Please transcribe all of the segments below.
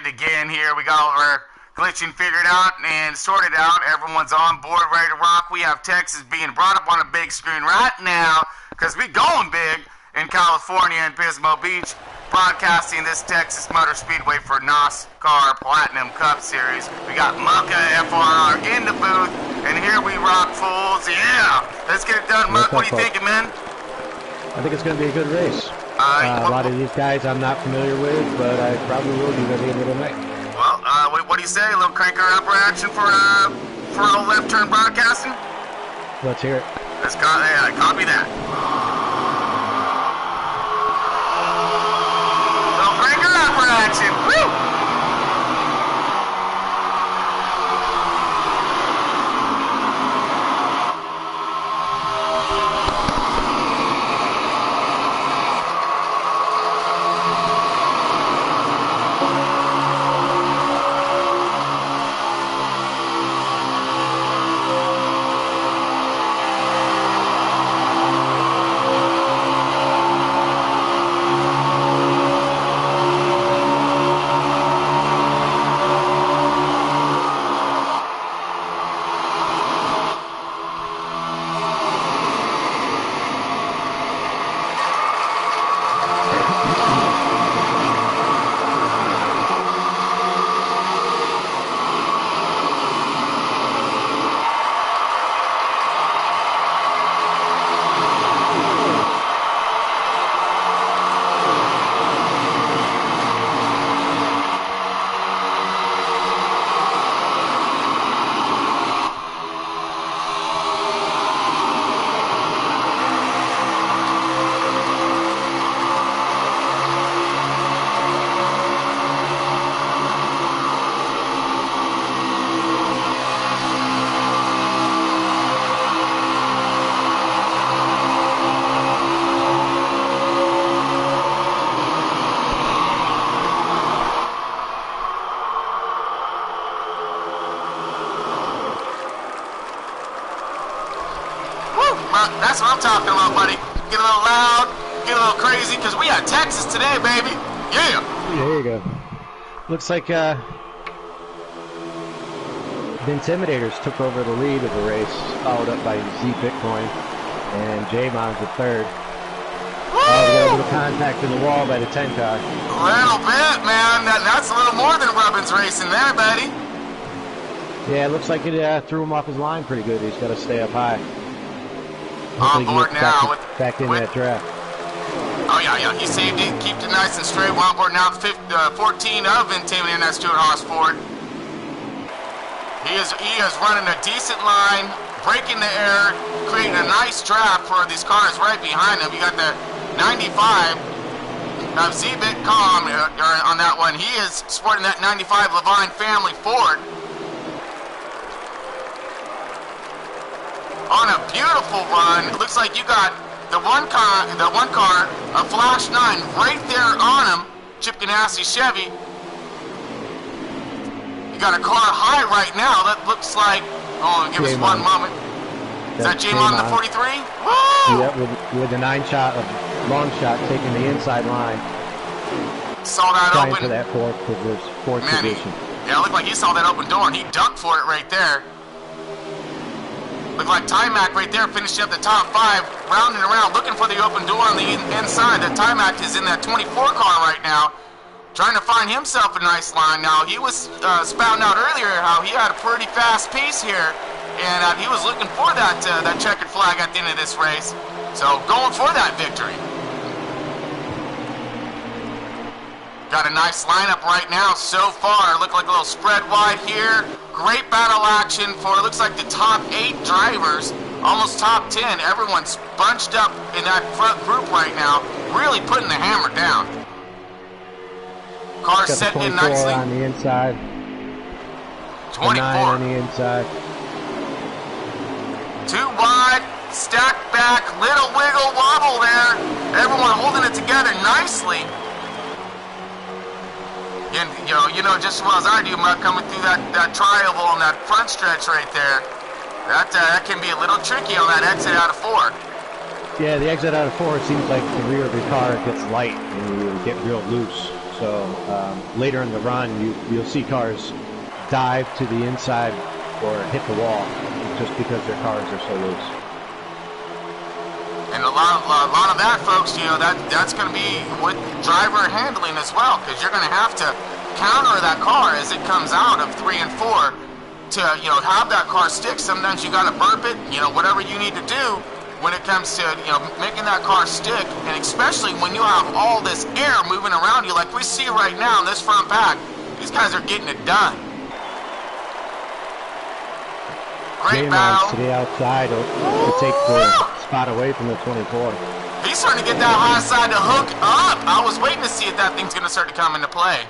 again here. We got all our glitching figured out and sorted out. Everyone's on board, ready to rock. We have Texas being brought up on a big screen right now because we going big in California and Pismo Beach, broadcasting this Texas Motor Speedway for NOSSCAR Platinum Cup Series. We got Mucka FRR in the booth, and here we rock, fools. Yeah, let's get it done. Muck, what are you thinking, man? I think it's going to be a good race. A lot of these guys I'm not familiar with, but I probably will be ready a little night. Well, what do you say? A little cranker upper action for a little left turn broadcasting? Let's hear it. Let's copy that. Little cranker upper action. Woo! That's what I'm talking about, buddy. Get a little loud, get a little crazy, because we got Texas today, baby. Yeah. There you go. Looks like the Intimidators took over the lead of the race, followed up by Z Bitcoin, and J-Mon's at third. We got a little contact in the wall by the 10 car. A little bit, man. That's a little more than Rubbins racing there, buddy. Yeah, it looks like it threw him off his line pretty good. He's got to stay up high. On board now back in that draft. Oh yeah, he saved it, kept it nice and straight. We're on board now, 14 of Intimidating that Stuart Haas Ford. He is running a decent line, breaking the air, creating a nice draft for these cars right behind him. You got the 95 of Z-Bit Com on that one. He is sporting that 95 Levine family Ford. On a beautiful run. It looks like you got the one car, a Flash 9 right there on him. Chip Ganassi Chevy. You got a car high right now. That looks like, give us one moment. Is that J-Mon the 43? Woo! Yep, with the 9 shot, long shot, taking the inside line. Saw that trying open. For that fourth position. Yeah, it looked like he saw that open door and he ducked for it right there. Looked like Timac right there, finishing up the top 5, rounding around, looking for the open door on the inside. The Timac is in that 24 car right now, trying to find himself a nice line. Now, he was spouting out earlier how he had a pretty fast pace here, and he was looking for that checkered flag at the end of this race. So, going for that victory. Got a nice lineup right now so far. Look like a little spread wide here. Great battle action for, it looks like the top 8 drivers, almost top 10. Everyone's bunched up in that front group right now, really putting the hammer down. Cars setting in nicely. On the inside. 24 on the inside. 2 wide, stack back, little wiggle wobble there. Everyone holding it together nicely. And, you know just as well as I do, Muck, coming through that tri-oval on that front stretch right there, that can be a little tricky on that exit out of 4. Yeah, the exit out of 4, it seems like the rear of your car gets light and you get real loose. So later in the run, you'll see cars dive to the inside or hit the wall just because their cars are so loose. And a lot of that, folks, you know, that's going to be with driver handling as well, because you're going to have to counter that car as it comes out of 3 and 4 to, you know, have that car stick. Sometimes you got to burp it, you know, whatever you need to do when it comes to, you know, making that car stick, and especially when you have all this air moving around you like we see right now in this front pack. These guys are getting it done. Great battle. To the outside to take the spot away from the 24. He's starting to get that high side to hook up. I was waiting to see if that thing's going to start to come into play.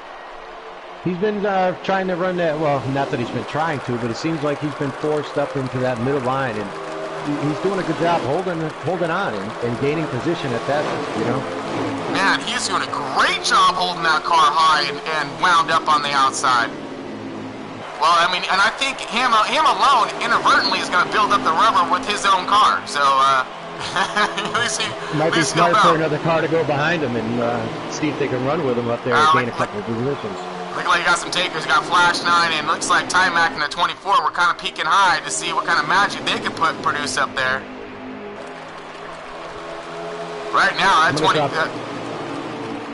He's been trying to run that, well, not that he's been trying to, but it seems like he's been forced up into that middle line, and he's doing a good job holding on and gaining position at that, you know. Man, he's doing a great job holding that car high and wound up on the outside. Well, I mean, and I think him alone inadvertently is going to build up the rubber with his own car. So, at least might be smart for another car to go behind him and see if they can run with him up there and gain a couple of positions. Look like you got some takers. You got Flash 9 and looks like Timac in the 24. We're kind of peeking high to see what kind of magic they can produce up there. Right now, at 20. Go ahead,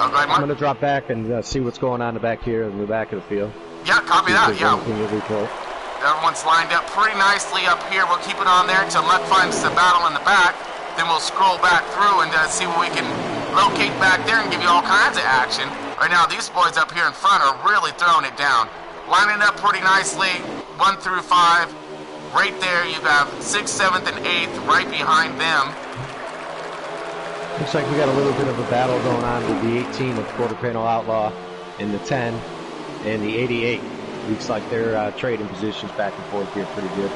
Mark. I'm going to drop back and see what's going on back here in the back of the field. Yeah, copy that, yeah. Everyone's lined up pretty nicely up here. We'll keep it on there until Luck finds the battle in the back. Then we'll scroll back through and see what we can locate back there and give you all kinds of action. Right now, these boys up here in front are really throwing it down. Lining up pretty nicely, 1 through 5. Right there, you have 6th, 7th, and 8th right behind them. Looks like we got a little bit of a battle going on with the 18 of Quarter Panel Outlaw and the 10. And the 88, looks like they're trading positions back and forth here pretty good.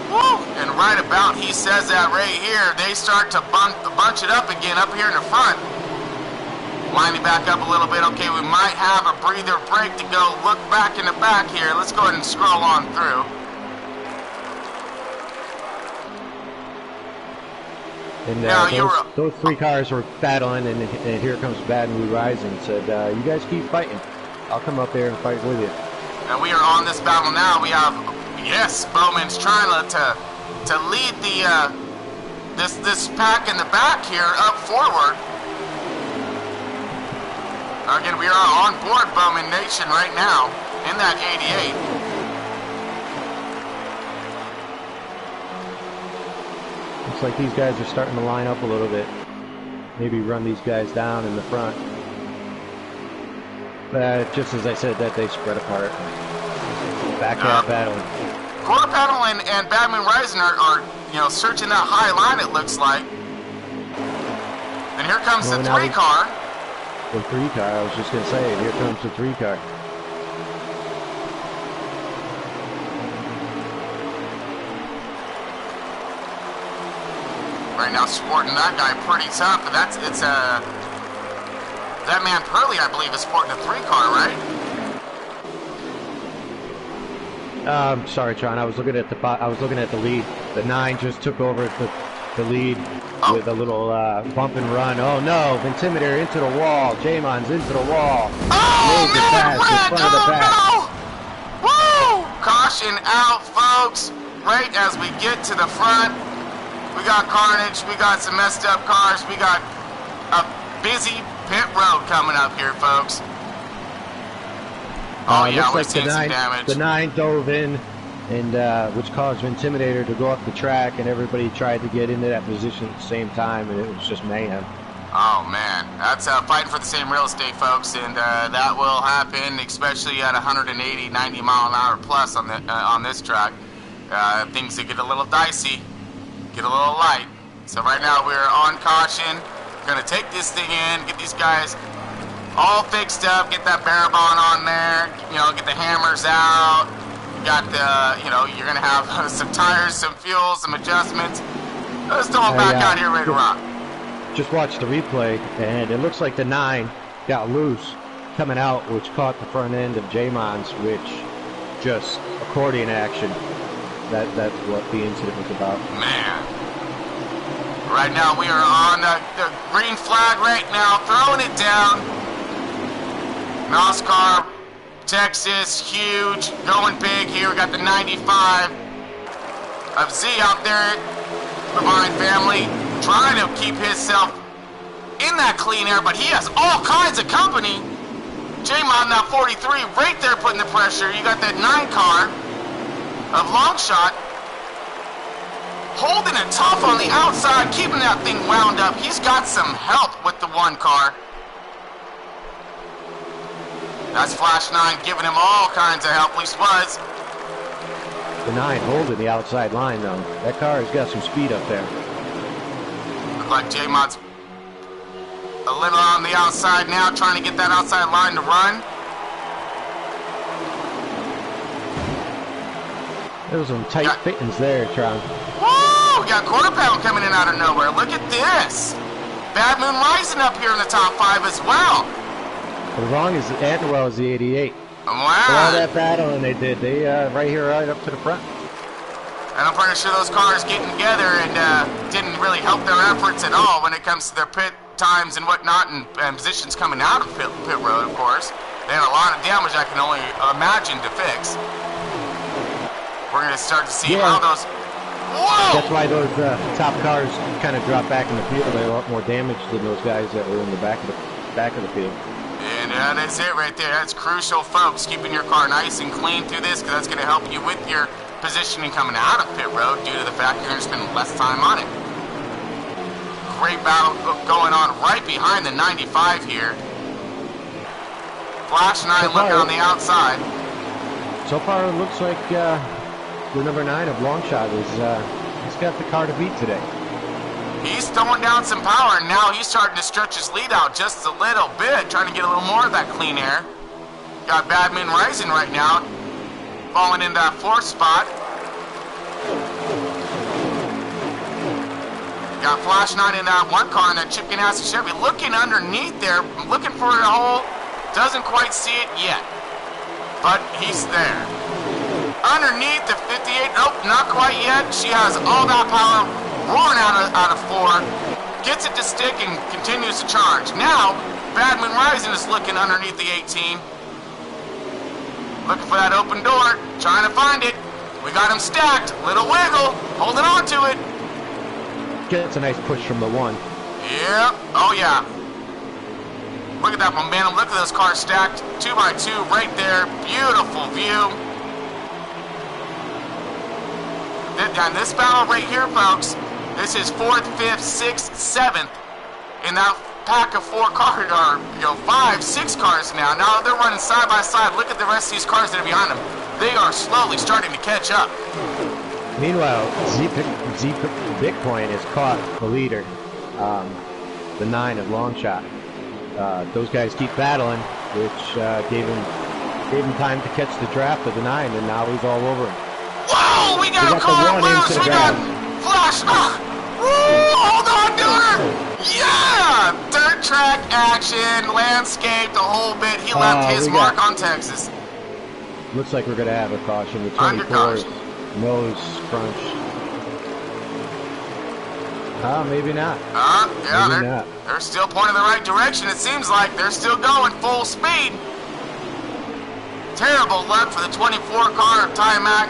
Woo! And right about, he says that right here, they start to bunch it up again up here in the front. Lining back up a little bit. Okay, we might have a breather break to go look back in the back here. Let's go ahead and scroll on through. And those 3 cars were battling, and here comes Bad Mood Rising. Said, you guys keep fighting. I'll come up there and fight with you. And we are on this battle now. We have, yes, Bowman's trying to lead the this pack in the back here up forward. Again, we are on board Bowman Nation right now in that 88. Looks like these guys are starting to line up a little bit. Maybe run these guys down in the front. Just as I said that, they spread apart. Back out battling. Quarter Panel and Bad Moon Rising are you know, searching that high line, it looks like. And here comes the 3 car. The 3 car, I was just going to say, here comes the 3 car. Right now, sporting that guy pretty tough, but that man Pearly, I believe, is sporting a 3 car, right? Sorry, Tron. I was looking at the lead. The 9 just took over the lead with a little bump and run. Oh no! Intimidator into the wall. Jamon's into the wall. Oh man, Rick! Oh no! Woo! Caution out, folks. Right as we get to the front, we got carnage. We got some messed up cars. We got a busy pit road coming up here, folks. Oh yeah, we're seeing some damage. The 9 dove in, and which caused Intimidator to go up the track, and everybody tried to get into that position at the same time, and it was just mayhem. Oh man, that's fighting for the same real estate, folks, and that will happen, especially at 180, 90 mile an hour plus on this track. Things that get a little dicey, get a little light. So right now we're on caution. We're gonna take this thing in, get these guys all fixed up, get that Barabon on there, you know, get the hammers out. Got the, you know, you're gonna have some tires, some fuel, some adjustments. Let's throw them back out here ready to rock. Just watch the replay, and it looks like the 9 got loose coming out, which caught the front end of Jamon's, which just accordion action. That's what the incident was about. Man. Right now we are on the green flag right now, throwing it down. NOSSCAR, Texas, huge, going big here. We got the 95 of Z out there, Divine family, trying to keep himself in that clean air, but he has all kinds of company. J-Mod now 43, right there putting the pressure. You got that 9 car of Longshot, holding it tough on the outside, keeping that thing wound up. He's got some help with the 1 car. That's Flash 9 giving him all kinds of help, at least was. The 9 holding the outside line, though. That car has got some speed up there. Look like J-Mod's a little on the outside now, trying to get that outside line to run. There's some tight fittings there, Tron. Woo! We got quarter pound coming in out of nowhere. Look at this. Bad Moon Rising up here in the top 5 as well. As long as Antwell is the 88. Wow. All that battling they did, they right here, right up to the front. And I'm pretty sure those cars getting together and didn't really help their efforts at all when it comes to their pit times and whatnot, and positions coming out of pit road, of course. They had a lot of damage I can only imagine to fix. We're going to start to see how those... Whoa! That's why those top cars kind of drop back in the field. They had a lot more damage than those guys that were in the back of the field. And that's it right there. That's crucial, folks. Keeping your car nice and clean through this, because that's going to help you with your positioning coming out of pit road due to the fact you're going to spend less time on it. Great battle going on right behind the 95 here. Flash 9 looking on the outside. So far, it looks like the number 9 of Longshot is he's got the car to beat today. He's throwing down some power, and now he's starting to stretch his lead out just a little bit, trying to get a little more of that clean air. Got Bad Moon Rising right now, falling into that 4th spot. Got Flash 9 in that 1 car in that Chip Ganassi Chevy, looking underneath there, looking for a hole. Doesn't quite see it yet, but he's there. Underneath the 58, nope, not quite yet. She has all that power roaring out of 4, gets it to stick and continues to charge. Now, Bad Moon Rising is looking underneath the 18. Looking for that open door, trying to find it. We got him stacked, little wiggle, holding on to it. Gets a nice push from the 1. Yeah, oh yeah. Look at that momentum, look at those cars stacked, 2x2 right there, beautiful view. And this battle right here, folks, this is 4th, 5th, 6th, 7th in that pack of 4 cars, or 5, 6 cars now. Now they're running side by side. Look at the rest of these cars that are behind them. They are slowly starting to catch up. Meanwhile, Z Bitcoin has caught the leader, the 9 of Longshot. Those guys keep battling, which gave him time to catch the draft of the 9, and now he's all over him. Whoa! We got a car loose! We got Flash! Hold on, dude! Yeah! Dirt track action, landscape, the whole bit. He left his mark on Texas. Looks like we're going to have a caution. The 24 nose crunch. Maybe not. Yeah, they're still pointing the right direction. It seems like they're still going full speed. Terrible luck for the 24 car of Ty-Mac.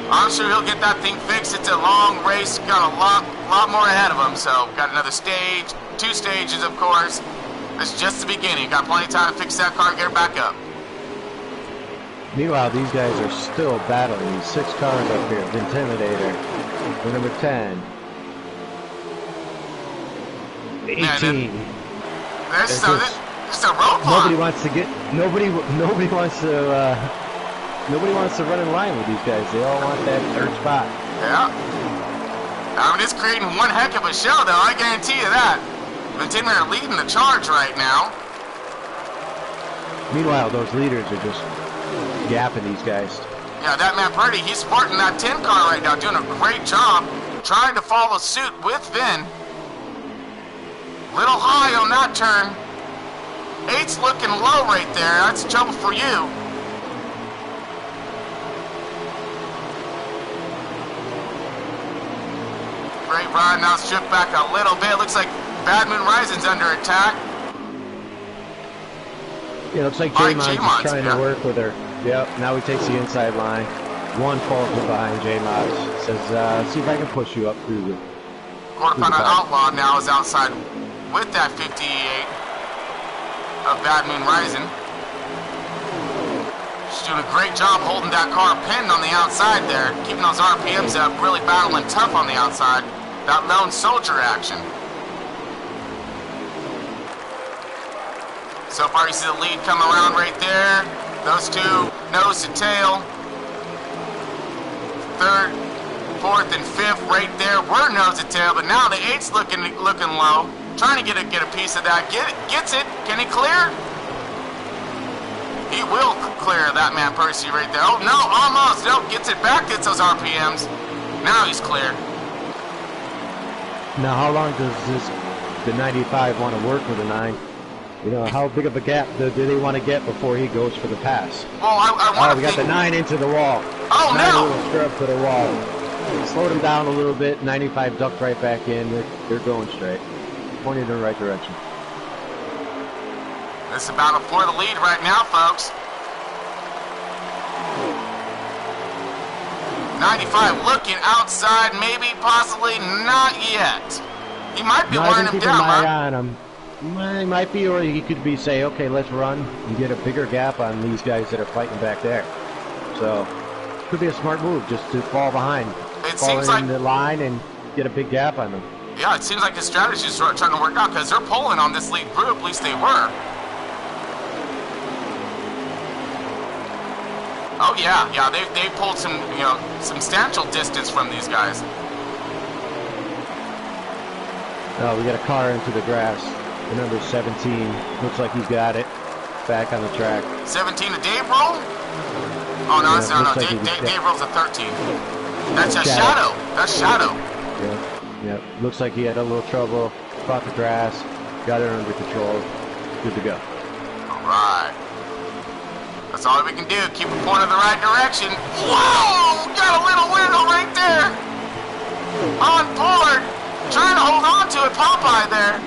I'm sure he'll get that thing fixed. It's a long race. Got a lot more ahead of him. So got another stage, 2 stages, of course. It's just the beginning. Got plenty of time to fix that car, get her back up. Meanwhile, these guys are still battling. These 6 cars up here. The Intimidator, the number 10, 18. There's a roadblock. Nobody wants to get. Nobody wants to run in line with these guys. They all want that 3rd spot. Yeah. I mean, it's creating one heck of a show, though. I guarantee you that. The Intimidator leading the charge right now. Meanwhile, those leaders are just gapping these guys. Yeah, that man Purdy, he's sporting that 10 car right now, doing a great job, trying to follow suit with Vin. Little high on that turn. 8's looking low right there. That's trouble for you. Great ride. Now it's stripped back a little bit. Looks like Bad Moon Rising's under attack. It looks like By J-Mon's J-Mon's, trying to work with her. Yep, now he takes the inside line. One falls in behind J-Mod. Says, see if I can push you up through the... Quarter Pounder Outlaw now is outside with that 58 of Bad Moon Rising. She's doing a great job holding that car pinned on the outside there, keeping those RPMs up, really battling tough on the outside. That lone soldier action. So far you see the lead come around right there. Those two nose to tail. Third, fourth, and fifth right there were nose to tail, but now the eight's looking low. Trying to get a piece of that. Gets it. Can he clear? He will clear that man Percy right there. Oh no, almost. No, gets it back, gets those RPMs. Now he's clear. Now how long does the 95 want to work with a 9? You know, how big of a gap do they want to get before he goes for the pass? Well, I want to we got the 9 into the wall. Oh, 9 no! A little scrub to the wall. Slowed him down a little bit. 95 ducked right back in. They're going straight. Pointing in the right direction. This is a battle for the lead right now, folks. 95 looking outside, maybe, possibly, not yet. He might be wearing him down, huh? On him. He might be, or he could be say, okay, let's run and get a bigger gap on these guys that are fighting back there. So, could be a smart move just to fall behind. It fall seems in like the line and get a big gap on them. Yeah, it seems like his strategy is trying to work out because they're pulling on this lead group. At least they were. Oh yeah, they pulled some substantial distance from these guys. Oh, we got a car into the grass. The number 17 looks like he's got it. Back on the track. 17 to Dave Roll? Oh no, yeah, no. Like Dave Roll's a 13. That's a Shadow. That's Shadow. Yep. Looks like he had a little trouble. Caught the grass. Got it under control. Good to go. All right. That's all we can do. Keep it pointed in the right direction. Whoa! Got a little wiggle right there. On board. Trying to hold on to it. Popeye there.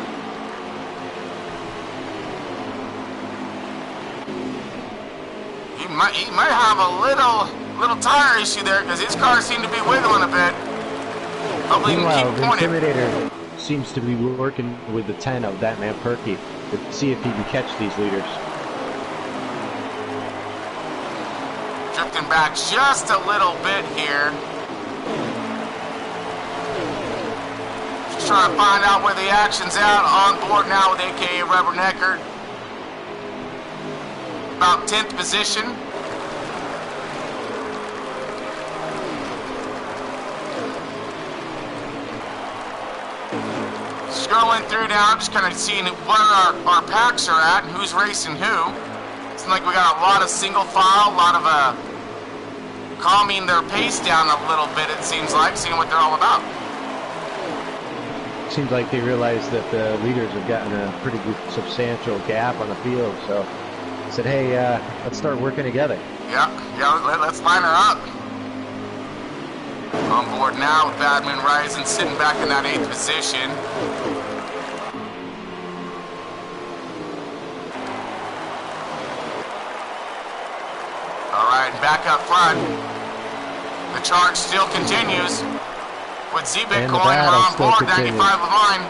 He might have a little tire issue there because his car seemed to be wiggling a bit. Hopefully he can keep pointing. The Intimidator seems to be working with the 10 of that man Perky to see if he can catch these leaders. Drifting back just a little bit here. Just trying to find out where the action's at. On board now with AKA Rubbernecker. About 10th position. Scrolling through now, just kind of seeing where our packs are at and who's racing who. Seems like we got a lot of single file, a lot of calming their pace down a little bit, it seems like, seeing what they're all about. Seems like they realize that the leaders have gotten a pretty good, substantial gap on the field, so I said, hey, let's start working together. Yeah, let's line her up. On board now with Bad Moon Rising, sitting back in that 8th position. All right, back up front. The charge still continues with Z-Bitcoin on board, 95 behind.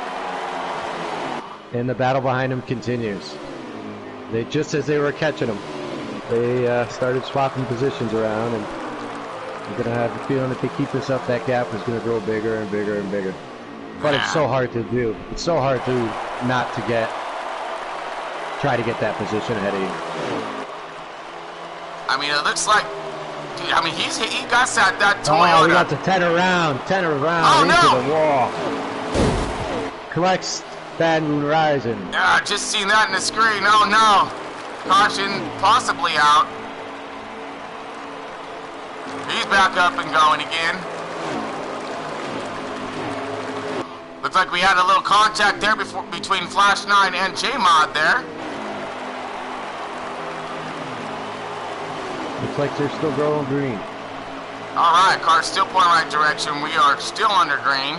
And the battle behind him continues. Just as they were catching him, they started swapping positions around, and you're going to have the feeling if they keep this up, that gap is going to grow bigger and bigger and bigger. But it's so hard to do. It's so hard to not to try to get that position ahead of you. I mean, it looks like, he got that Toyota. Oh, we got the 10 around into the wall. Collects Bad Moon Rising. Yeah, just seen that in the screen. Oh no. Caution possibly out. He's back up and going again. Looks like we had a little contact there between Flash 9 and J-Mod there. Looks like they're still growing green. Alright, car's still pointing right direction. We are still under green.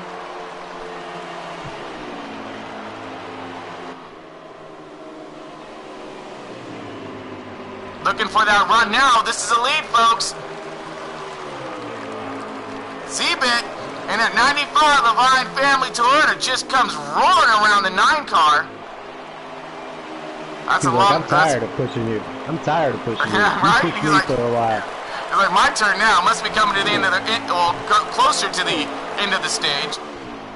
Looking for that run now. This is a lead, folks. Z-Bit and at 95, Levine Family Toyota just comes roaring around the 9 car. That's a long. I'm tired of pushing you. I'm tired of pushing you. Yeah, right? You pushed me for a while. It's like my turn now. Must be coming to the end of the, well, closer to the end of the stage,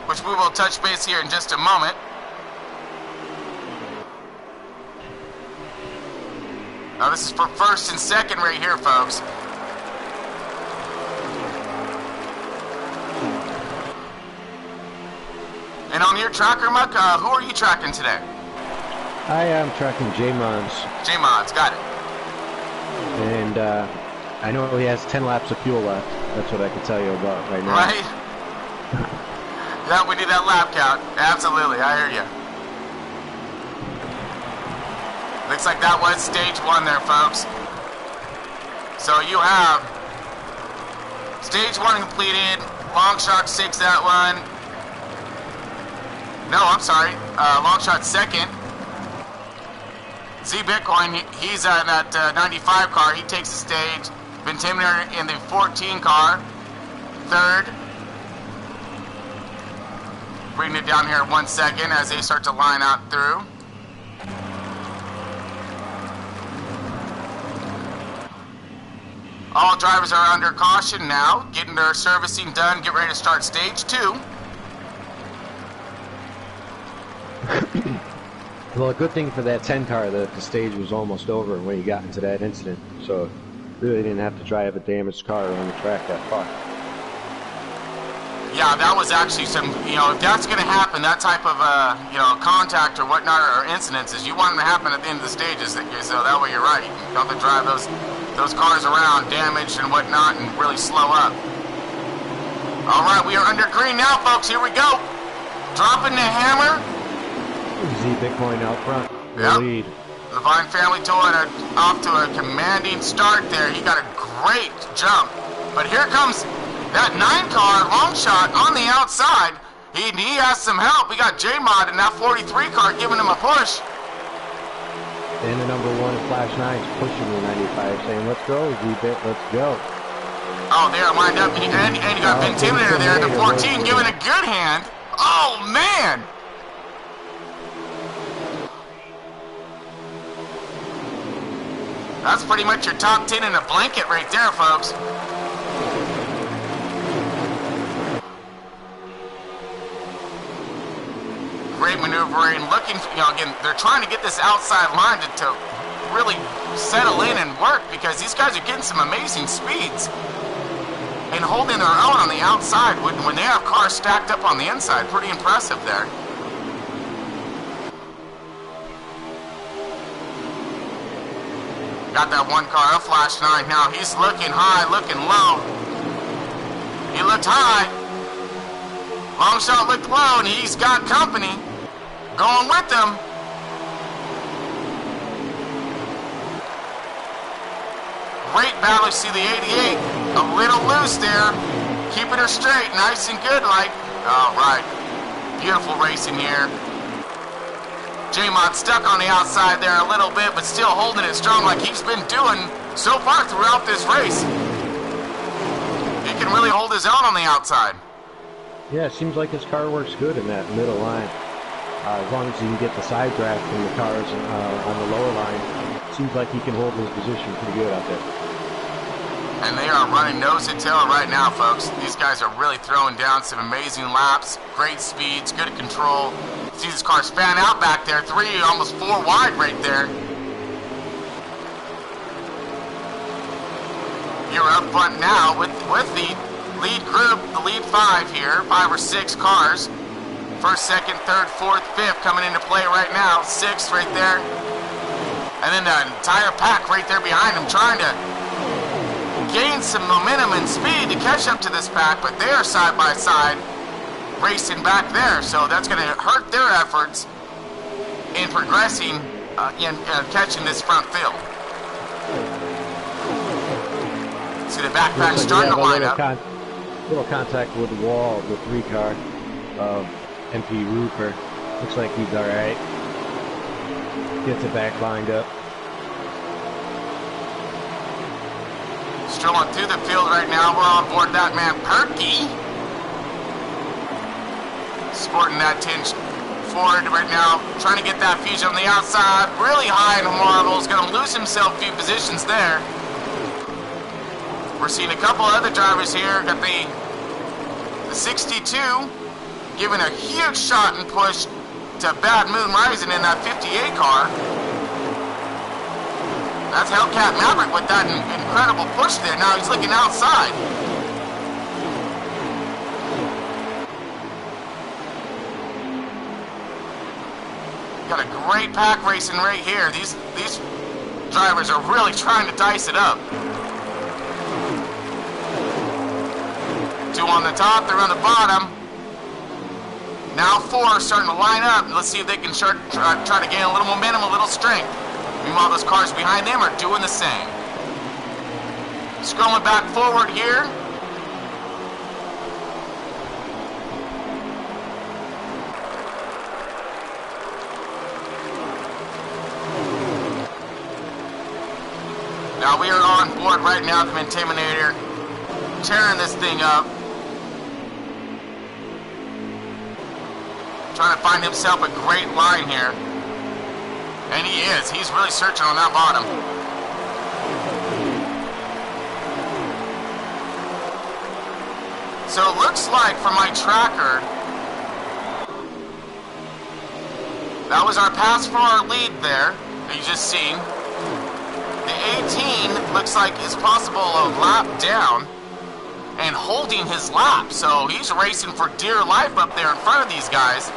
which we will touch base here in just a moment. Now this is for first and second right here, folks. And on your tracker, Muck, who are you tracking today? I am tracking J-Mons. J-Mods, got it. And I know he has 10 laps of fuel left. That's what I can tell you about right now. Right? Yeah, we need that lap count. Absolutely, I hear you. Looks like that was stage 1 there, folks. So you have stage 1 completed. Longshot 6 that one. No, I'm sorry. Longshot second. Z Bitcoin, he's in that 95 car. He takes the stage. Ventimeter in the 14 car. Third. Bringing it down here 1 second as they start to line out through. All drivers are under caution now, getting their servicing done, get ready to start stage 2. Well, a good thing for that 10 car that the stage was almost over when he got into that incident. So really didn't have to drive a damaged car around the track that far. Yeah, that was actually some, you know, if that's going to happen, that type of, you know, contact or whatnot or incidences, you want them to happen at the end of the stages. So that way you're right. You don't have to drive those cars around damaged and whatnot and really slow up. All right, we are under green now, folks. Here we go. Dropping the hammer. Z Bitcoin out front. Yep. Lead. Levine Family Toyota off to a commanding start there. He got a great jump. But here comes that 9 car, long shot on the outside. He has some help. We got J-Mod in that 43 car giving him a push. And the number 1 Flash 9's pushing the 95, saying, let's go, Z-Bit, let's go. Oh, there, lined up. And you got Ventimeter there, the 14, giving a good hand. Oh, man. That's pretty much your top 10 in a blanket right there, folks. Great maneuvering, looking, you know, again, they're trying to get this outside line to really settle in and work because these guys are getting some amazing speeds and holding their own on the outside when they have cars stacked up on the inside. Pretty impressive there. Got that 1 car, a Flash 9 now. He's looking high, looking low. He looked high. Long shot looked low, and he's got company going with them. Great battle. See the 88 a little loose there, keeping her straight, nice and good like. All right, beautiful racing here. J-Mod stuck on the outside there a little bit, but still holding it strong like he's been doing so far throughout this race. He can really hold his own on the outside. Yeah, it seems like his car works good in that middle line. As long as he can get the side draft from the cars on the lower line, it seems like he can hold his position pretty good out there. And they are running nose to tail right now, folks. These guys are really throwing down some amazing laps, great speeds, good control. See these cars fan out back there, 3, almost 4 wide right there. You're up front now with the lead group, the lead 5 here, 5 or 6 cars. First, second, third, fourth, fifth coming into play right now. 6th right there. And then the entire pack right there behind them trying to gain some momentum and speed to catch up to this pack, but they are side by side racing back there, so that's going to hurt their efforts in progressing in catching this front field. See the backpack starting to line up. Little contact with the wall of the 3 car of MP Roofer. Looks like he's alright. Gets it back lined up. Strolling through the field right now. We're on board that man Perky. Sporting that tinge forward right now. Trying to get that fusion on the outside. Really high in the marbles. Going to lose himself a few positions there. We're seeing a couple other drivers here. Got the 62 giving a huge shot and push to Bad Moon Rising in that 58 car. That's Hellcat Maverick with that incredible push there. Now he's looking outside. Got a great pack racing right here. These drivers are really trying to dice it up. 2 on the top, 3 on the bottom. Now 4 starting to line up. Let's see if they can try to gain a little momentum, a little strength. Meanwhile, those cars behind them are doing the same. Scrolling back forward here. Now we are on board right now, the Intimidator, tearing this thing up. Trying to find himself a great line here. And he is. He's really searching on that bottom. So it looks like from my tracker, that was our pass for our lead there, that you just seen. The 18 looks like is possible a lap down and holding his lap. So he's racing for dear life up there in front of these guys.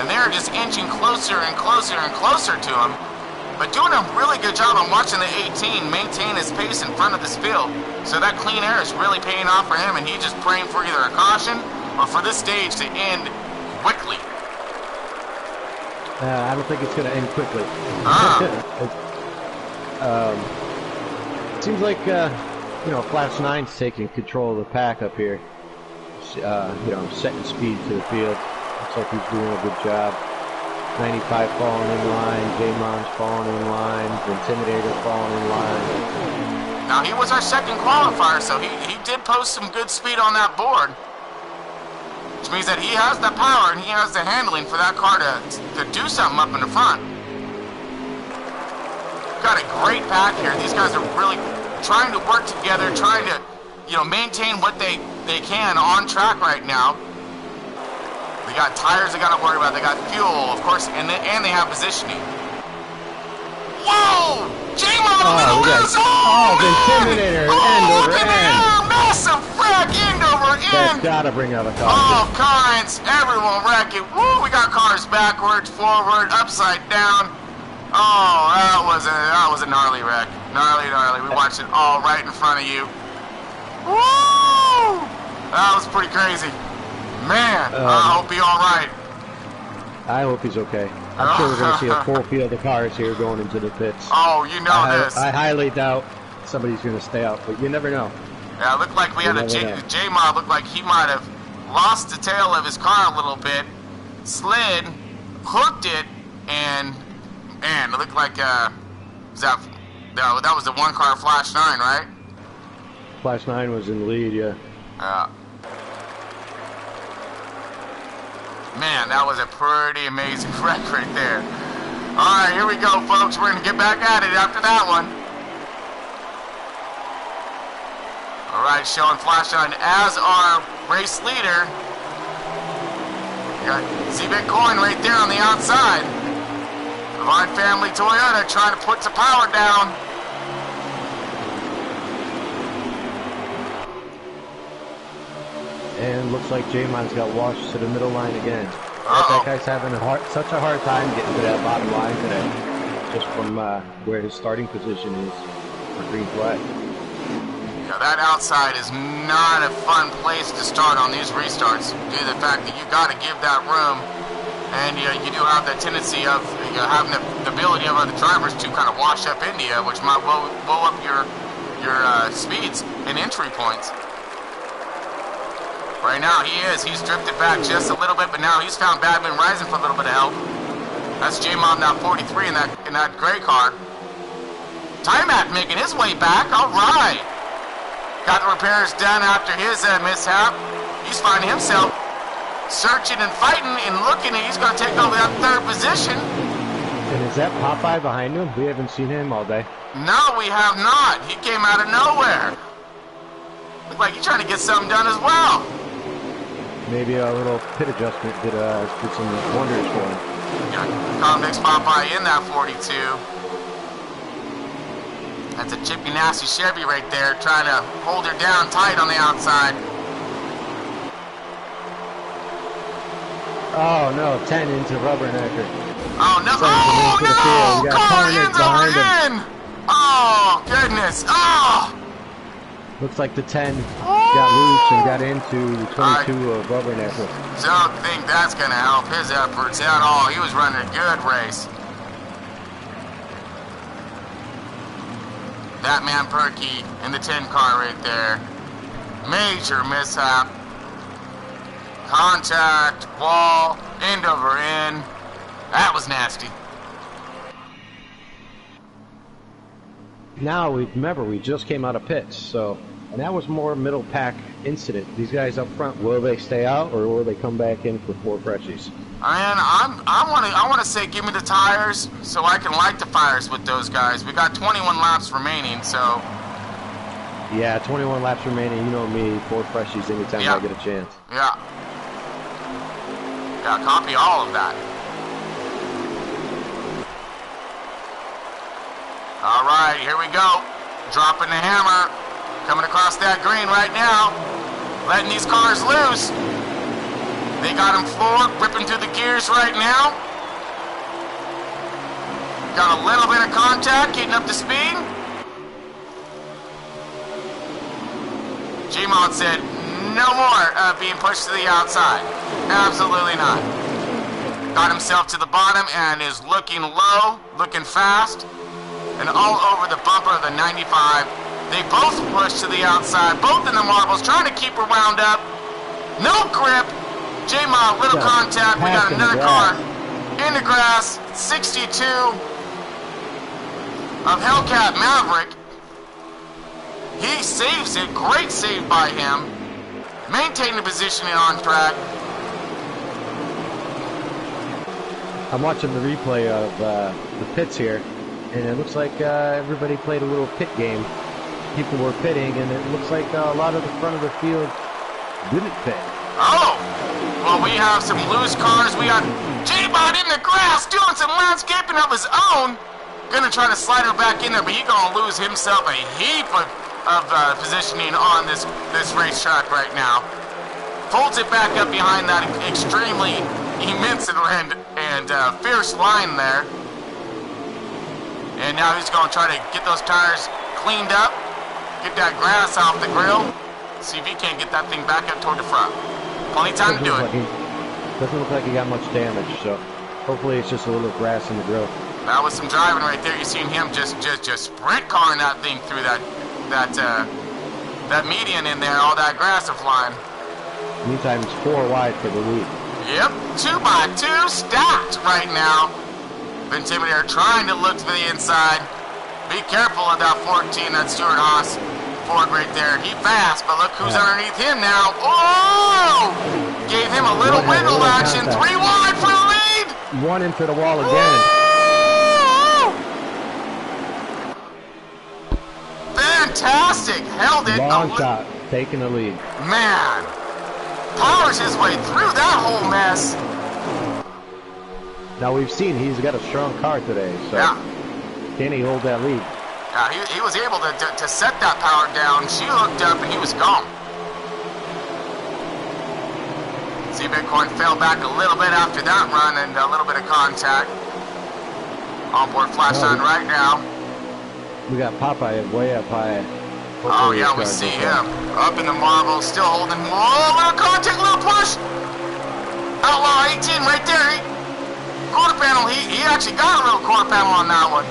And they're just inching closer and closer and closer to him. But doing a really good job on watching the 18 maintain his pace in front of this field. So that clean air is really paying off for him, and he's just praying for either a caution or for this stage to end quickly. I don't think it's going to end quickly. Seems like, Flash 9's taking control of the pack up here. Setting speed to the field. Looks like he's doing a good job. 95 falling in line, J-Mon's falling in line, the Intimidator falling in line. Now he was our second qualifier, so he did post some good speed on that board. Which means that he has the power and he has the handling for that car to do something up in the front. Got a great pack here. These guys are really trying to work together, trying to, maintain what they can on track right now. They got tires they got to worry about. They got fuel, of course, and they have positioning. Whoa! J-Mon on the loose! The Intimidator, end over end. Massive wreck, end over end. That's got to bring out a car. All kinds, everyone wrecking. Woo! We got cars backwards, forward, upside down. Oh, that was a gnarly wreck. Gnarly. We watched it all right in front of you. Woo! That was pretty crazy. Man, I hope he's all right. I hope he's okay. I'm sure we're going to see a full field of cars here going into the pits. Oh, you know this. I highly doubt somebody's going to stay out, but you never know. Yeah, it looked like we had a J-Mod. Looked like he might have lost the tail of his car a little bit, slid, hooked it, and man, it looked like that was the one car Flash 9, right? Flash 9 was in the lead, yeah. Man, that was a pretty amazing wreck right there. All right, here we go, folks. We're going to get back at it after that one. All right, showing Flash 9 as our race leader. We got Z-Bit Coin right there on the outside. Divine Family Toyota trying to put the power down. And looks like J-Mon's got washed to the middle line again. That guy's having such a hard time getting to that bottom line today. Just from where his starting position is for green flag. Yeah, that outside is not a fun place to start on these restarts due to the fact that you got to give that room. And you do have the tendency of having the ability of other drivers to kind of wash up into you, which might blow up your speeds and entry points. Right now he's drifted back just a little bit, but now he's found Bad Moon Rising for a little bit of help. That's J-Mob now 43 in that gray car. Time-At making his way back, all right. Got the repairs done after his mishap. He's finding himself searching and fighting and looking, and he's going to take over that third position. And is that Popeye behind him? We haven't seen him all day. No, we have not. He came out of nowhere. Looked like he's trying to get something done as well. Maybe a little pit adjustment did some wonders for him. Yeah, convicts Popeye in that 42. That's a chippy, nasty Chevy right there, trying to hold her down tight on the outside. Oh no, 10 into Rubbernecker. Oh no! Oh no! Car ends over in! Oh goodness! Oh! Looks like the 10 got loose and got into the 22 of Rubbernecker. Don't think that's gonna help his efforts at all. He was running a good race. That man Perky in the 10 car right there. Major mishap. Contact, wall, end over end. That was nasty. Now, remember, we just came out of pits, so, and that was more middle pack incident. These guys up front, will they stay out or will they come back in for 4 freshies? And I want to say give me the tires so I can light the fires with those guys. We got 21 laps remaining, so. Yeah, 21 laps remaining. You know me, 4 freshies anytime I get a chance. Yeah. Yeah, copy all of that. All right, here we go. Dropping the hammer. Coming across that green right now. Letting these cars loose. They got him floored, ripping through the gears right now. Got a little bit of contact, getting up to speed. G-Mod said, no more being pushed to the outside. Absolutely not. Got himself to the bottom and is looking low, looking fast, and all over the bumper of the 95. They both pushed to the outside, both in the marbles, trying to keep her wound up. No grip. J-Mod, little contact. We got another car in the grass. 62 of Hellcat Maverick. He saves it. Great save by him. Maintain the positioning on track. I'm watching the replay of the pits here, and it looks like everybody played a little pit game. People were pitting, and it looks like a lot of the front of the field didn't pit. Oh! Well, we have some loose cars. We got J-Bot in the grass doing some landscaping of his own. Gonna try to slide her back in there, but he's gonna lose himself a heap of positioning on this racetrack right now. Folds it back up behind that extremely immense and fierce line there. And now he's gonna try to get those tires cleaned up, get that grass off the grill, see if he can't get that thing back up toward the front. Plenty of time to do it. Doesn't look like he got much damage, so hopefully it's just a little grass in the grill. That was some driving right there. You seen him just sprint carring that thing through that median in there, all that grass are flying. Meantime, it's 4 wide for the lead. Yep, 2x2 stacked right now. Intimidator trying to look to the inside. Be careful of that 14, that Stuart Haas Ford right there. He fast, but look who's underneath him now. Oh! Gave him a little wiggle action. 3 wide for the lead. One into the wall again. Fantastic. Held it. Long shot. Taking the lead. Man. Powers his way through that whole mess. Now we've seen he's got a strong car today, so can he hold that lead? Yeah, he was able to set that power down. She looked up and he was gone. See, Bitcoin fell back a little bit after that run and a little bit of contact. Onboard flash on right now. We got Popeye way up high. Oh yeah, we see him up in the marble, still holding. Whoa, little contact, little push. Outlaw 18 right there. Quarter panel. He actually got a little quarter panel on that one.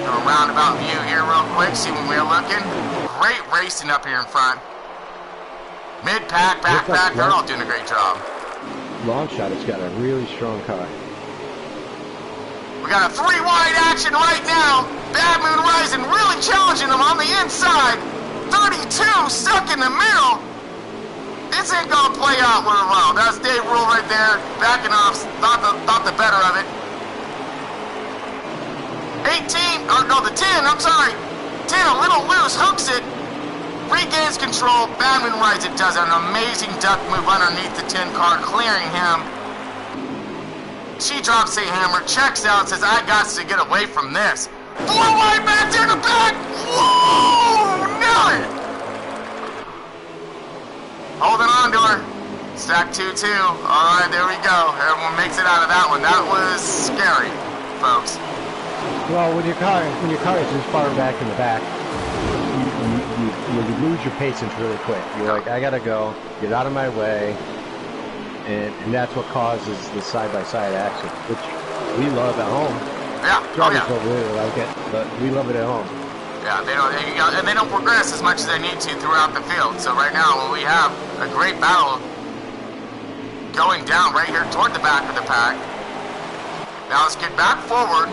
A roundabout view here real quick, see when we're looking. Great racing up here in front. Mid-pack, back, they're all doing a great job. Long shot has got a really strong car. We got a 3 wide action right now. Bad Moon Rising really challenging them on the inside. 32 stuck in the middle. This ain't gonna play out real well. That's Dave Rule right there, backing off, thought the better of it. 18, or no, the 10, I'm sorry. 10, a little loose, hooks it. Regains control. Bad Moon Rising does an amazing duck move underneath the 10 car, clearing him. She drops a hammer, checks out, says, I got to get away from this. 4 wide back there in the back. Whoa! Nailed it! Holding on to her. Stack 2-2. All right, there we go. Everyone makes it out of that one. That was scary, folks. Well, when your car is just far back in the back, you lose your patience really quick. You're like, I gotta go, get out of my way, and that's what causes the side-by-side action, which we love at home. Yeah. Drivers don't really like it, but we love it at home. Yeah, they don't progress as much as they need to throughout the field. So right now, we have a great battle going down right here toward the back of the pack. Now let's get back forward.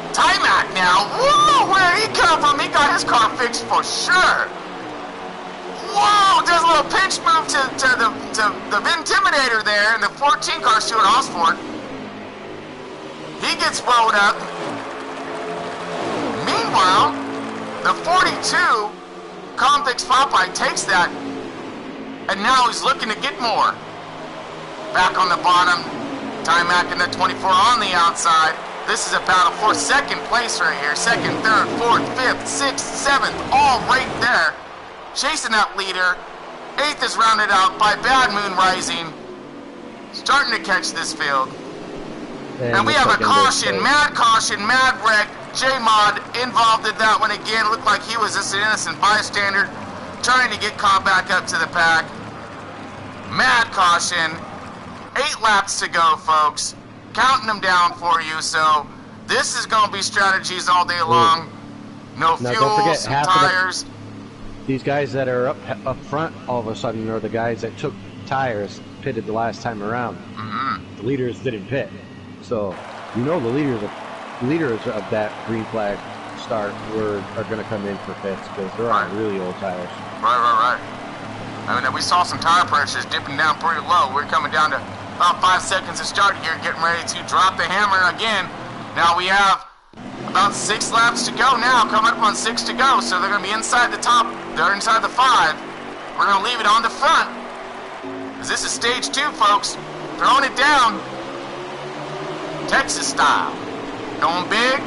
Timac now. Whoa, where did he come from? He got his car fixed for sure. Whoa, does a little pinch move to the Intimidator there, and the 14 car Stuart Osford. He gets rolled up. Meanwhile, the 42 Convicts Popeye takes that, and now he's looking to get more. Back on the bottom, Timac and the 24 on the outside. This is a battle for second place right here. Second, third, fourth, fifth, sixth, seventh, all right there. Chasing that leader. Eighth is rounded out by Bad Moon Rising. Starting to catch this field. And we have a caution, mad wreck. J-Mod involved in that one again. Looked like he was just an innocent bystander trying to get caught back up to the pack. Mad caution. 8 laps to go, folks. Counting them down for you, so this is going to be strategies all day long. No fuel, don't forget, some tires. These guys that are up front all of a sudden are the guys that took tires, pitted the last time around. The leaders didn't pit. So, you know, the leaders of that green flag start are going to come in for pits because they're on really old tires. Right. I mean, we saw some tire pressures dipping down pretty low. We're coming down to about 5 seconds to start here, getting ready to drop the hammer again. Now we have about 6 laps to go now, coming up on 6 to go, so they're going to be inside the top. They're inside the 5. We're going to leave it on the front. Because this is stage 2, folks. Throwing it down. Texas style. Going big.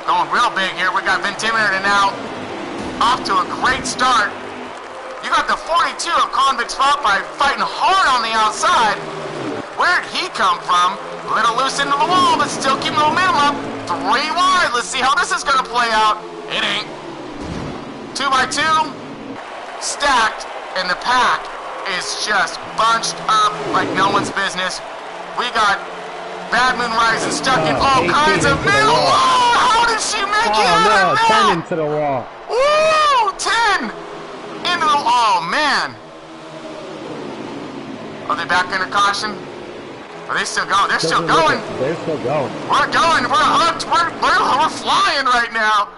Going real big here. We got Intimidator now off to a great start. You got the 42 of Convicts Popeye fighting hard on the outside. Where'd he come from? A little loose into the wall, but still keeping the momentum up. 3 wide. Let's see how this is going to play out. It ain't. 2 by 2. Stacked. And the pack is just bunched up like no one's business. We got Bad Moon Rising stuck in all kinds of middle. Oh, how did she make it out of that? 10 into the wall. Woo! 10! Into the, oh man. Are they back under caution? Are they still going? They're still going. They're still going. We're going. We're hooked. We're flying right now.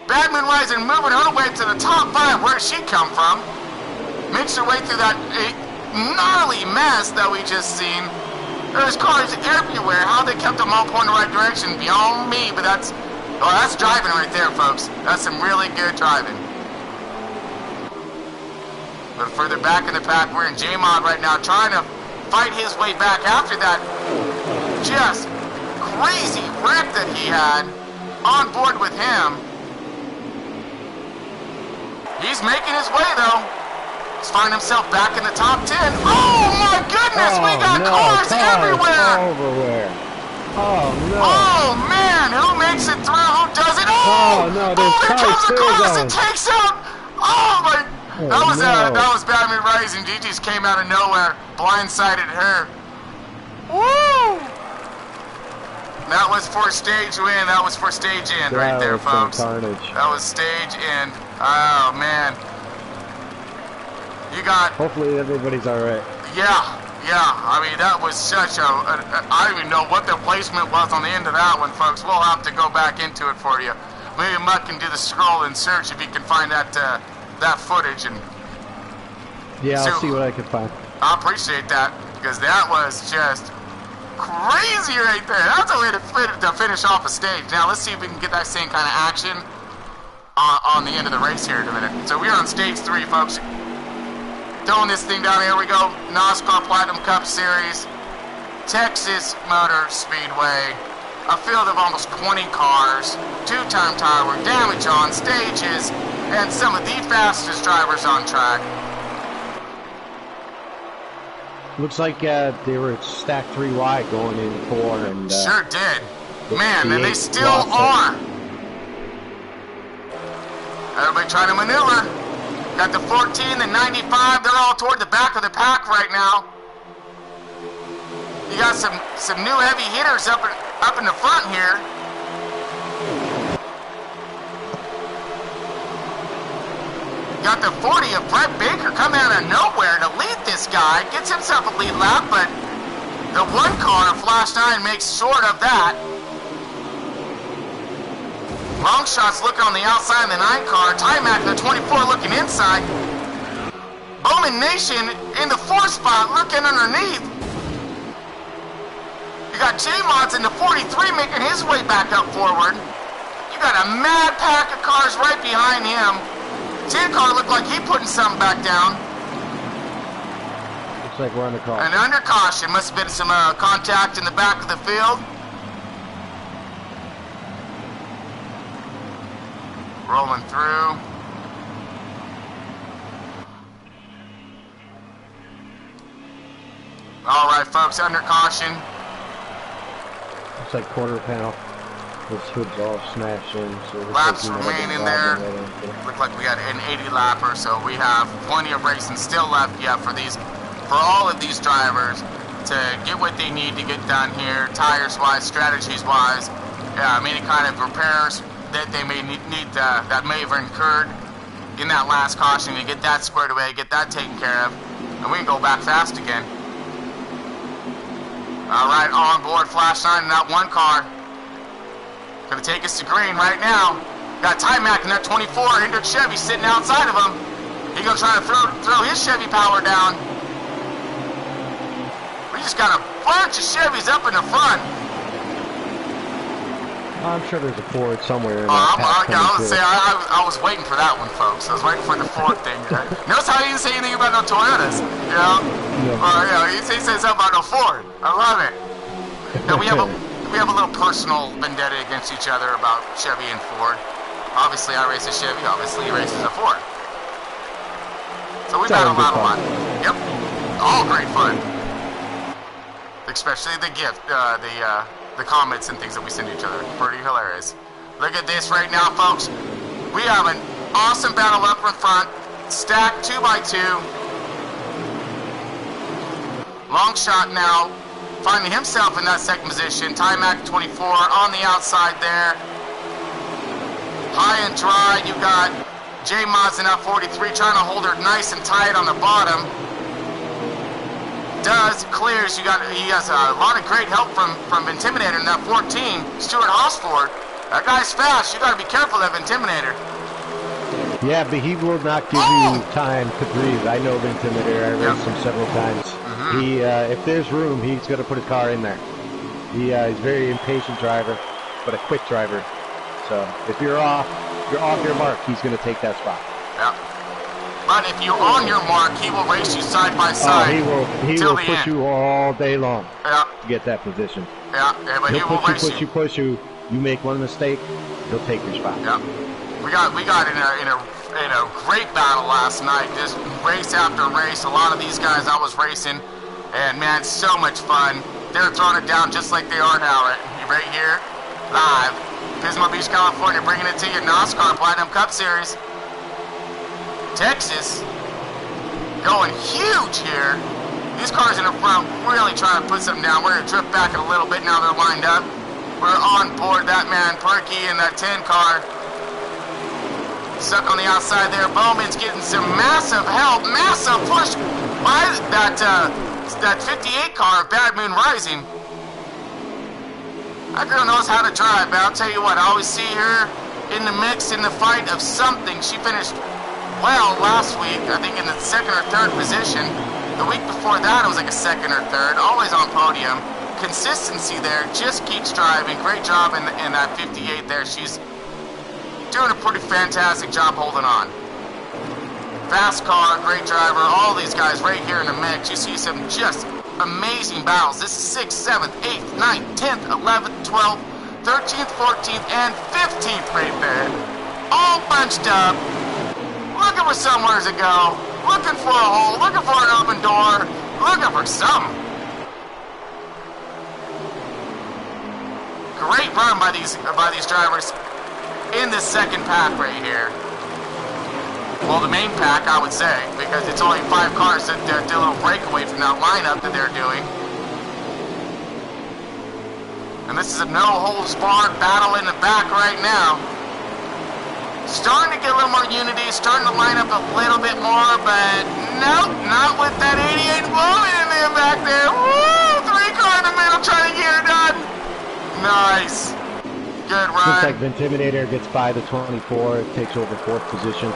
Bad Moon Rising moving her way to the top 5. Where'd she come from? Makes her way through that gnarly mess that we just seen. There's cars everywhere. How they kept them all pointing the right direction beyond me, but that's driving right there, folks. That's some really good driving. A little further back in the pack, we're in J-Mod right now, trying to fight his way back after that just crazy wreck that he had on board with him. He's making his way, though. He's finding himself back in the top 10. Oh, my goodness! We got cars everywhere! Oh, no. Oh, man! Who makes it through? Who does it? Oh, no, there comes the cross and takes out! Oh, my... That was Bad Moon Rising. DJs came out of nowhere, blindsided her. Woo! That was for stage win. That was for stage end right there, folks. That was stage end. Oh man, you got. Hopefully everybody's all right. Yeah, Yeah, I mean, that was such I don't even know what the placement was on the end of that one, folks. We'll have to go back into it for you. Maybe Mutt can do the scroll and search if he can find that that footage. And yeah, I'll see what I can find. I appreciate that, because that was just crazy right there. That's a way to finish off a stage. Now, let's see if we can get that same kind of action on the end of the race here in a minute. So we're on stage 3, folks. Throwing this thing down, here we go. NOSSCAR Platinum Cup Series, Texas Motor Speedway, a field of almost 20 cars, 2-time tire damage on stages, and some of the fastest drivers on track. Looks like they were stacked 3 wide going in 4, and sure did. Man, and they still are. Everybody trying to maneuver. Got the 14, the 95, they're all toward the back of the pack right now. You got some new heavy hitters up in the front here. Got the 40 of Brett Baker coming out of nowhere to lead this guy. Gets himself a lead lap, but the 1 car, Flash 9, makes short of that. Long shots looking on the outside of the 9 car. Timac, the 24, looking inside. Bowman Nation in the 4 spot, looking underneath. You got J-Mods in the 43 making his way back up forward. You got a mad pack of cars right behind him. 10 car looked like he putting something back down. Looks like we're under caution. And under caution. Must have been some contact in the back of the field. Rolling through. All right, folks, under caution. Looks like quarter panel. This hood's all smashed in. So laps remaining there. Looked like we had an 80 lapper, so we have plenty of racing still left yet for all of these drivers to get what they need to get done here, tires-wise, strategies-wise, any kind of repairs that they may need that may have incurred in that last caution, to get that squared away, get that taken care of, and we can go back fast again. All right, on board Flash 9 in that 1 car. Gonna take us to green right now. Got Timac in that 24, Hendrick Chevy sitting outside of him. He gonna try to throw his Chevy power down. We just got a bunch of Chevys up in the front. I'm sure there's a Ford somewhere in I was waiting for that one, folks. I was waiting for the Ford thing. Notice how he didn't say anything about no Toyotas, you know? Yeah. He said something about no Ford. I love it. Now we have a little personal vendetta against each other about Chevy and Ford. Obviously, I race a Chevy. Obviously, he races a Ford. So we battle out a lot. Yep. All great fun. Especially the the comments and things that we send each other. Pretty hilarious. Look at this right now, folks. We have an awesome battle up in front. Stacked 2x2. Long shot now. Finding himself in that second position. Timac 24 on the outside there. High and dry. You got J-Mods in that 43 trying to hold her nice and tight on the bottom. Clears. He has a lot of great help from Intimidator in that 14. Stuart Hosford. That guy's fast. You got to be careful of Intimidator. Yeah, but he will not give you time to breathe. I know of Intimidator. I raced him several times. He, if there's room, he's going to put his car in there. He's a very impatient driver, but a quick driver. So if you're off your mark, he's going to take that spot. Yeah. But if you're on your mark, he will race you side by side. He will push you all day long to get that position. Yeah, but he will race you. Push you. You make one mistake, he'll take your spot. Yeah. We got in a great battle last night. Just race after race. A lot of these guys I was racing, and man, so much fun. They're throwing it down just like they are now, right here, live. Pismo Beach, California, bringing it to you. NOSSCAR Platinum Cup Series. Texas going huge here. These cars in the front really trying to put something down. We're going to drift back in a little bit now they're lined up. We're on board that man Perky in that 10 car. Stuck on the outside there. Bowman's getting some massive help. Massive push by that that 58 car of Bad Moon Rising. That girl knows how to drive, but I'll tell you what, I always see her in the mix, in the fight of something. She finished well last week, I think in the second or third position. The week before that, it was like a second or third, always on podium. Consistency there, just keeps driving. Great job in that 58 there. She's doing a pretty fantastic job holding on. Fast car, great driver, all these guys right here in the mix. You see some just amazing battles. This is 6th, 7th, 8th, 9th, 10th, 11th, 12th, 13th, 14th, and 15th right there. All bunched up, looking for somewhere to go, looking for a hole, looking for an open door, looking for something. Great run by these drivers in this second pack right here. Well, the main pack, I would say, because it's only 5 cars that do a little breakaway from that lineup that they're doing. And this is a no-holds-barred battle in the back right now. Starting to get a little more unity, starting to line up a little bit more, but nope, not with that 88 Bowman in there back there. Woo! 3 car in the middle trying to get her done. Nice. Good run. Looks like the Intimidator gets by the 24, takes over 4th position.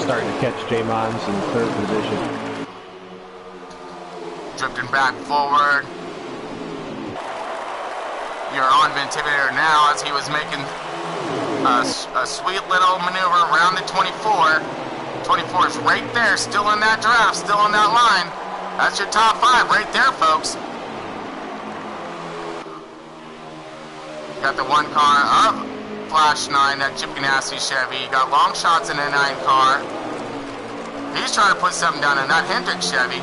Starting to catch J-Mons in 3rd position. Drifting back forward. You're on the Intimidator now as he was making a sweet little maneuver around the 24. 24 is right there, still in that draft, still in that line. That's your top 5 right there, folks. Got the 1 car of Flash 9, that Chip Ganassi Chevy. Got long shots in the 9 car. He's trying to put something down in that Hendrick Chevy.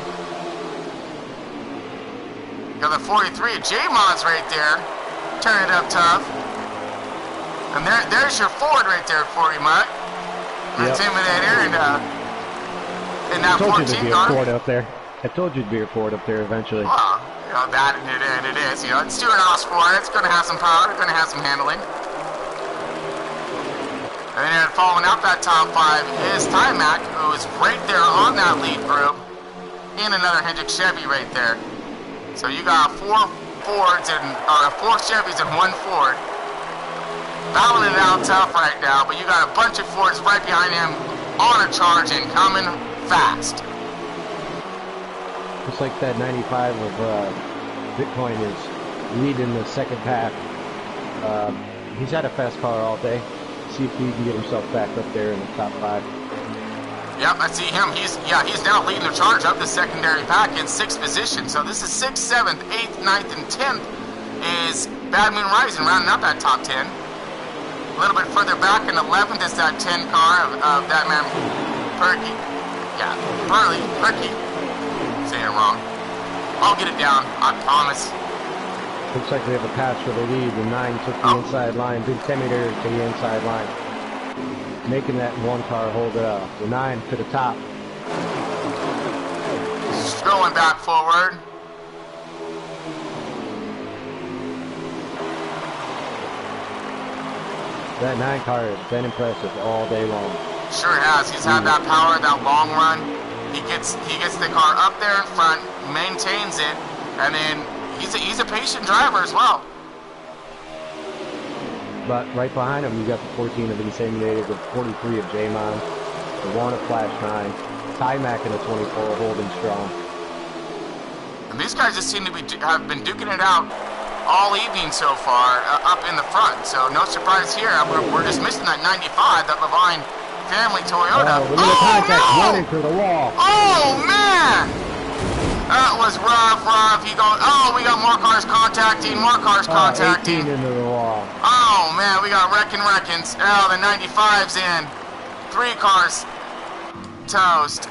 Got the 43 of J-Mods right there. Turn it up tough. And there's your Ford right there for you, Mutt. Yep. Intimidator and in that 14 car. Ford up there. I told you to be a Ford up there eventually. Well, you know, that and it is. You know, it's doing NOSSCAR. It's going to have some power. It's going to have some handling. And then following up that top 5 is Timac, who is right there on that lead group, in another Hendrick Chevy right there. So you got 4 Fords and 4 Chevys and 1 Ford. Battling it out tough right now, but you got a bunch of Fords right behind him on a charge and coming fast. Looks like that 95 of Bitcoin is leading the second pack. He's had a fast car all day. See if he can get himself back up there in the top 5. Yep, I see him. He's now leading the charge up the secondary pack in 6th position. So this is 6th, 7th, 8th, 9th, and 10th is Bad Moon Rising rounding up that top 10. A little bit further back in 11th is that 10 car of that man Perky. Yeah, Perky. Saying it wrong. I'll get it down, I promise. Looks like we have a pass for the lead. The 9 took the inside line. Big Intimidator to the inside line. Making that 1 car hold the 9 to the top. Going back forward. That 9 car has been impressive all day long. Sure has. He's had that power, that long run. He gets the car up there in front, maintains it, and then he's a patient driver as well. But right behind him, you got the 14 of the Intimidator, the 43 of J-Mon, the 1 of Flash 9, Timac and the 24 holding strong. And these guys just seem to have been duking it out all evening so far up in the front. So no surprise here. We're just missing that 95, that Levine family Toyota. Oh, no! Running through the wall. Oh, man! That was rough. We got more cars contacting, 18 into the wall. Oh, man, we got Reckons. Oh, the 95's in. 3 cars toast.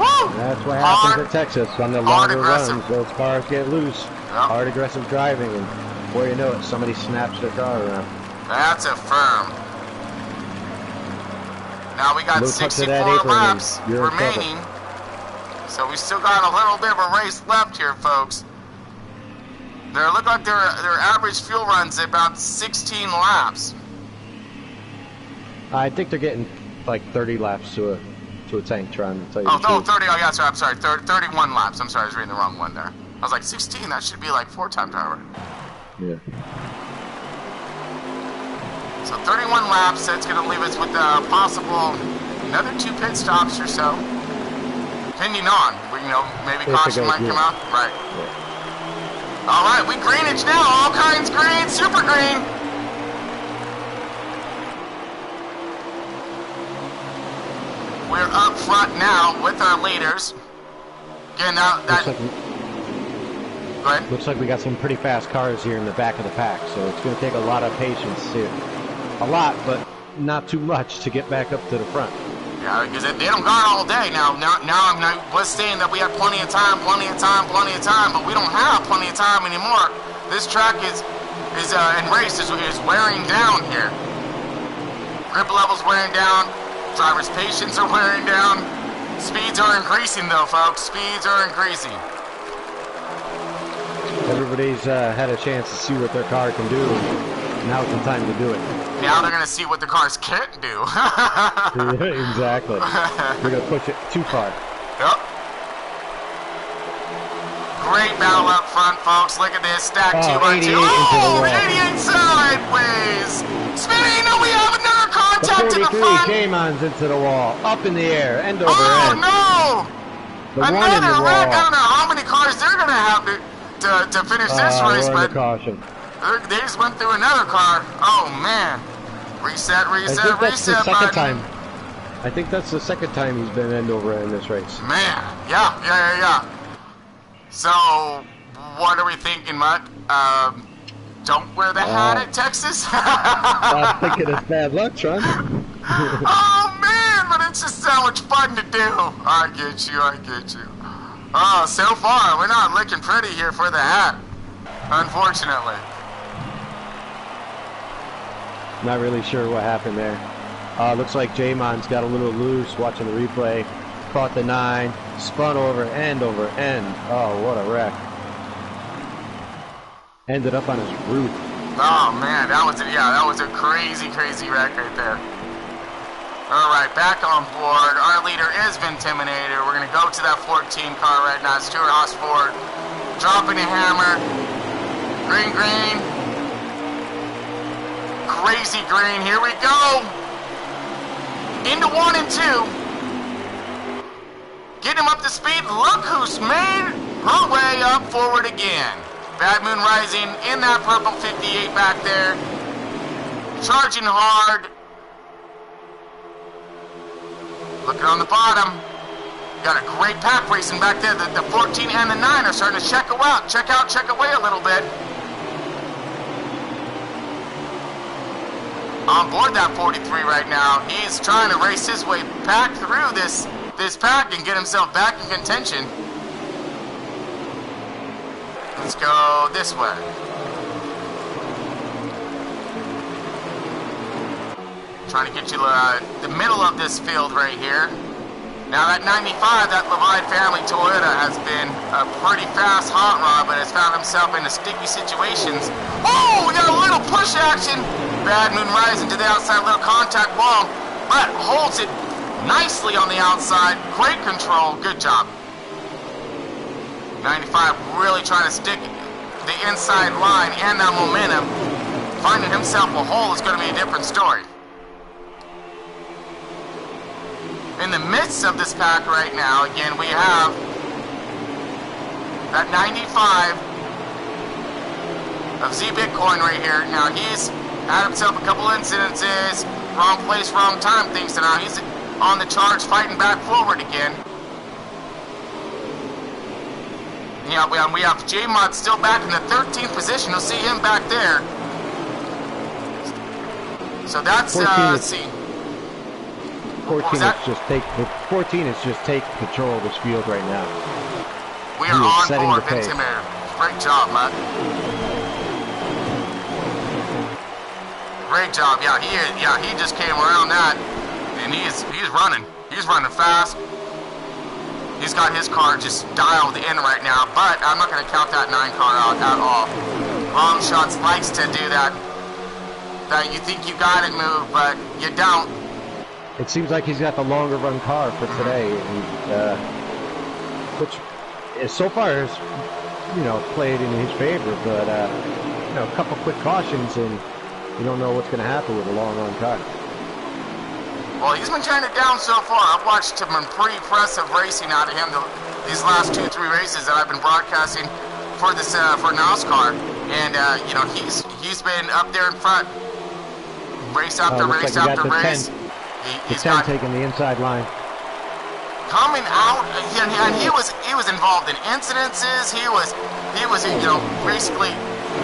Woo! That's what happens at Texas. On the longer runs, those cars get loose. Yep. Hard, aggressive driving, and before you know it, somebody snaps their car around. That's a firm. Now we got 64 laps remaining. So we still got a little bit of a race left here, folks. They look like their average fuel runs about 16 laps. I think they're getting like 30 laps to a fuel tank, trying to tell you Oh, the no, truth. 30. Oh, yeah, sorry. I'm sorry. 31 laps. I'm sorry. I was reading the wrong one there. I was like, 16. That should be like 4 times hour. Yeah. So 31 laps. That's going to leave us with possible another 2 pit stops or so. Depending on, you know, maybe caution might come out. Right. Yeah. All right, we greenage now. All kinds green, super green. We're up front now with our leaders. Again, go ahead. Looks like we got some pretty fast cars here in the back of the pack, so it's going to take a lot of patience here. A lot, but not too much to get back up to the front. Yeah, because they don't got all day now. Now I was saying that we had plenty of time, but we don't have plenty of time anymore. This track and race is wearing down here. Grip level's wearing down. Drivers' patience are wearing down. Speeds are increasing, though, folks. Speeds are increasing. Everybody's had a chance to see what their car can do. Now's the time to do it. Now they're going to see what the cars can't do. Exactly. We're going to push it too far. Yep. Great battle up front, folks. Look at this. Stack 2 by 2. Oh, 88 sideways. Spinning. No, we have another contact in the front. J-Mons into the wall. Up in the air. End over end. Oh, no. Another wreck. I don't know how many cars they're going to have to finish this race, but caution. they just went through another car. Oh, man. Reset button. I think that's the second time he's been end over end in this race. Man, yeah. So, what are we thinking, Mutt? Don't wear the hat at Texas? I'm thinking it's bad luck, Tron. Oh, man, but it's just so much fun to do. I get you. Oh, so far, we're not looking pretty here for the hat, unfortunately. Not really sure what happened there. Looks like J-Mon's got a little loose watching the replay. Caught the 9, spun over end. Oh, what a wreck. Ended up on his roof. Oh, man, that was a crazy wreck right there. All right, back on board. Our leader is Vintimidator. We're going to go to that 14 car right now. Stuart Haas Ford dropping a hammer. Green. Crazy green. Here we go. Into 1 and 2. Get him up to speed. Look who's made her way up forward again. Bad Moon Rising in that purple 58 back there. Charging hard. Looking on the bottom. Got a great pack racing back there. The 14 and the 9 are starting to check away a little bit. On board that 43 right now. He's trying to race his way back through this pack and get himself back in contention. Let's go this way. Trying to get you the middle of this field right here. Now that 95, that Levide family Toyota has been a pretty fast hot rod, but has found himself into sticky situations. Oh, we got a little push action. Bad Moon Rising to the outside, little contact wall, but holds it nicely on the outside. Great control, good job. 95 really trying to stick the inside line and that momentum. Finding himself a hole is going to be a different story. In the midst of this pack right now, again, we have that 95 of Z Bitcoin right here. Now, he's had himself a couple incidences, wrong place, wrong time things, so now he's on the charge, fighting back forward again. Yeah, we have J-Mod still back in the 13th position. You'll see him back there. So that's, let's see. 14 is just taking control of this field right now. We are on board, Vintimidator. Great job, Matt. Great job. Yeah, he just came around that, and he's running. He's running fast. He's got his car just dialed in right now, but I'm not going to count that 9 car out at all. Long Shots likes to do that. That you think you got it move, but you don't. it seems like he's got the longer run car for today, and, which is so far has, you know, played in his favor. But you know, a couple quick cautions, and you don't know what's going to happen with a long run car. Well, he's been tearing it down so far. I've watched some pretty impressive racing out of him these last 2-3 races that I've been broadcasting for this for NOSSCAR, and you know, he's been up there in front, race after race after race. He's got taking the inside line. Coming out, and he was involved in incidences. He was you know, basically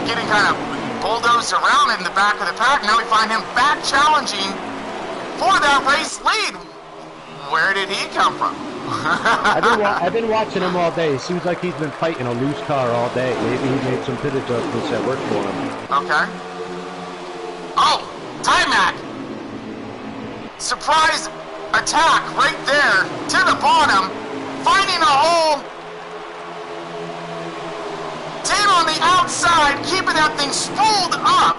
getting kind of bulldozed around in the back of the pack. Now we find him back challenging for that race lead. Where did he come from? I've been watching him all day. It seems like he's been fighting a loose car all day. Maybe he made some pit adjustments that worked for him. Okay. Oh, Timac! Surprise attack right there to the bottom, finding a hole. Team on the outside, keeping that thing spooled up.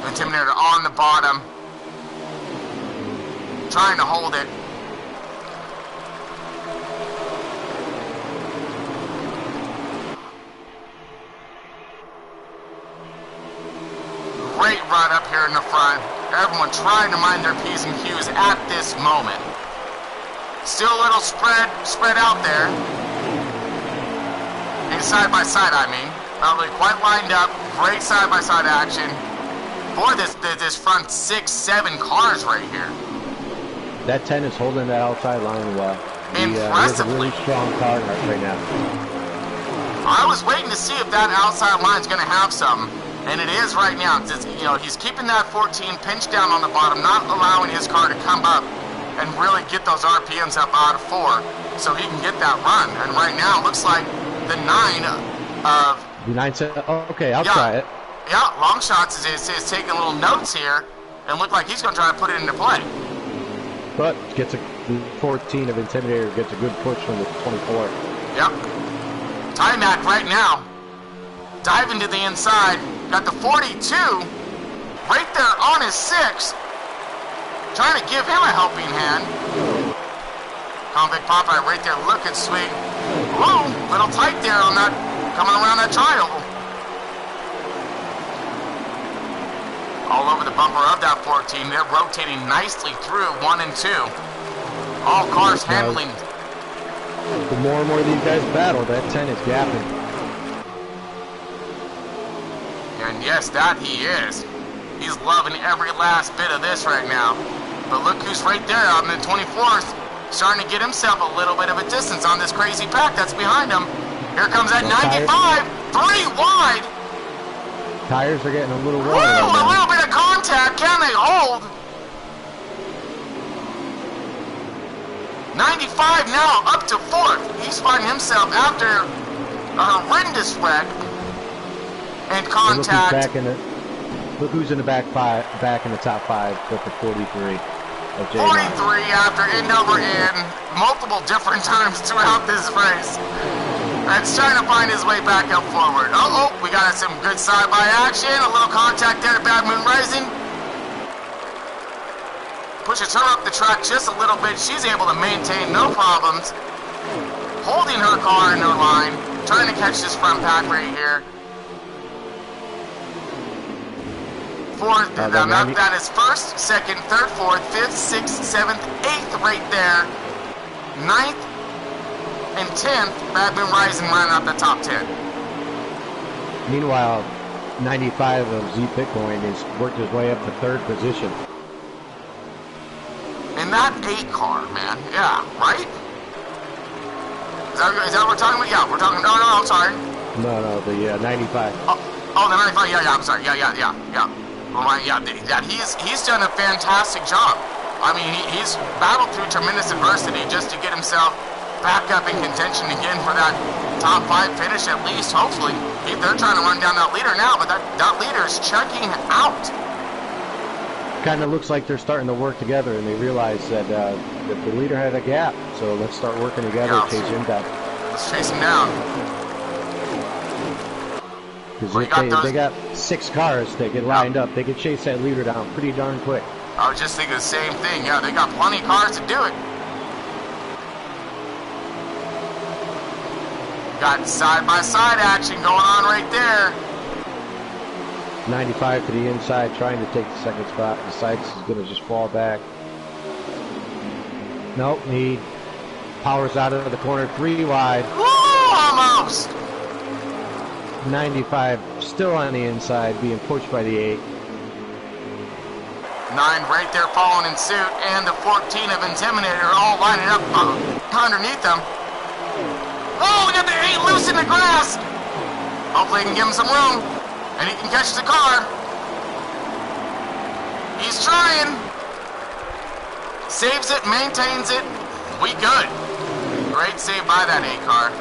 Intimidator on the bottom, trying to hold it. Great run up here in the front. Everyone trying to mind their P's and Q's at this moment. Still a little spread out there. And side by side, I mean. Not really quite lined up. Great side by side action. Boy, this front 6-7 cars right here. That 10 is holding that outside line well. Impressively. He has a really strong car right now. I was waiting to see if that outside line's going to have some, and it is right now. You know, he's keeping that 14 pinched down on the bottom, not allowing his car to come up and really get those RPMs up out of 4, so he can get that run. And right now, it looks like the 9 of... The 9 said, oh, okay, I'll try it. Yeah, long shots is taking little notes here, and look like he's going to try to put it into play. But gets a 14 of Intimidator, gets a good push from the 24. Yep. Timac right now, diving to the inside, got the 42 right there on his 6, trying to give him a helping hand. Convict Popeye right there looking sweet. Ooh, little tight there on that, coming around that triangle. All over the bumper of that 14. They're rotating nicely through 1 and 2. All cars handling. The more and more these guys battle, that 10 is gapping. And yes, that he is. He's loving every last bit of this right now. But look who's right there on the 24th, starting to get himself a little bit of a distance on this crazy pack that's behind him. Here comes that 95, 3 wide. Tires are getting a little Woo, water. a little bit of contact. Can they hold? 95 now up to 4th. He's finding himself after a horrendous wreck and contact. Look who's in the back in the top 5 with the 43 of J. 43 after end over end, multiple different times throughout this race. And trying to find his way back up forward. Uh-oh, we got some good side-by action. A little contact there to Bad Moon Rising. Pushes her up the track just a little bit. She's able to maintain no problems. Holding her car in her line. Trying to catch this front pack right here. Fourth, that is 1st, 2nd, 3rd, 4th, 5th, 6th, 7th, 8th right there. 9th. And 10th, Bad Moon Rising running up the top 10. Meanwhile, 95 of Z Bitcoin has worked his way up to 3rd position. In that 8 car, man. Yeah, right? Is that what we're talking about? Yeah, we're talking... No, I'm sorry. No, the 95. Oh, the 95. Yeah, I'm sorry. Yeah. Well, yeah, he's done a fantastic job. I mean, he's battled through tremendous adversity just to get himself back up in contention again for that top 5 finish at least, hopefully. They're trying to run down that leader now, but that leader is checking out. Kind of looks like they're starting to work together, and they realize that the leader had a gap, so let's start working together to chase him down. Let's chase him down. Because they got 6 cars that get lined up. They can chase that leader down pretty darn quick. I was just thinking the same thing. Yeah, they got plenty of cars to do it. Got side-by-side action going on right there. 95 to the inside, trying to take the second spot. Decides he's going to just fall back. Nope, he powers out of the corner, 3 wide. Ooh, almost. 95 still on the inside, being pushed by the 8. 9 right there following in suit, and the 14 of Intimidator all lining up underneath them. Oh, we got the 8 loose in the grass. Hopefully he can give him some room, and he can catch the car. He's trying. Saves it, maintains it. We good. Great save by that 8 car.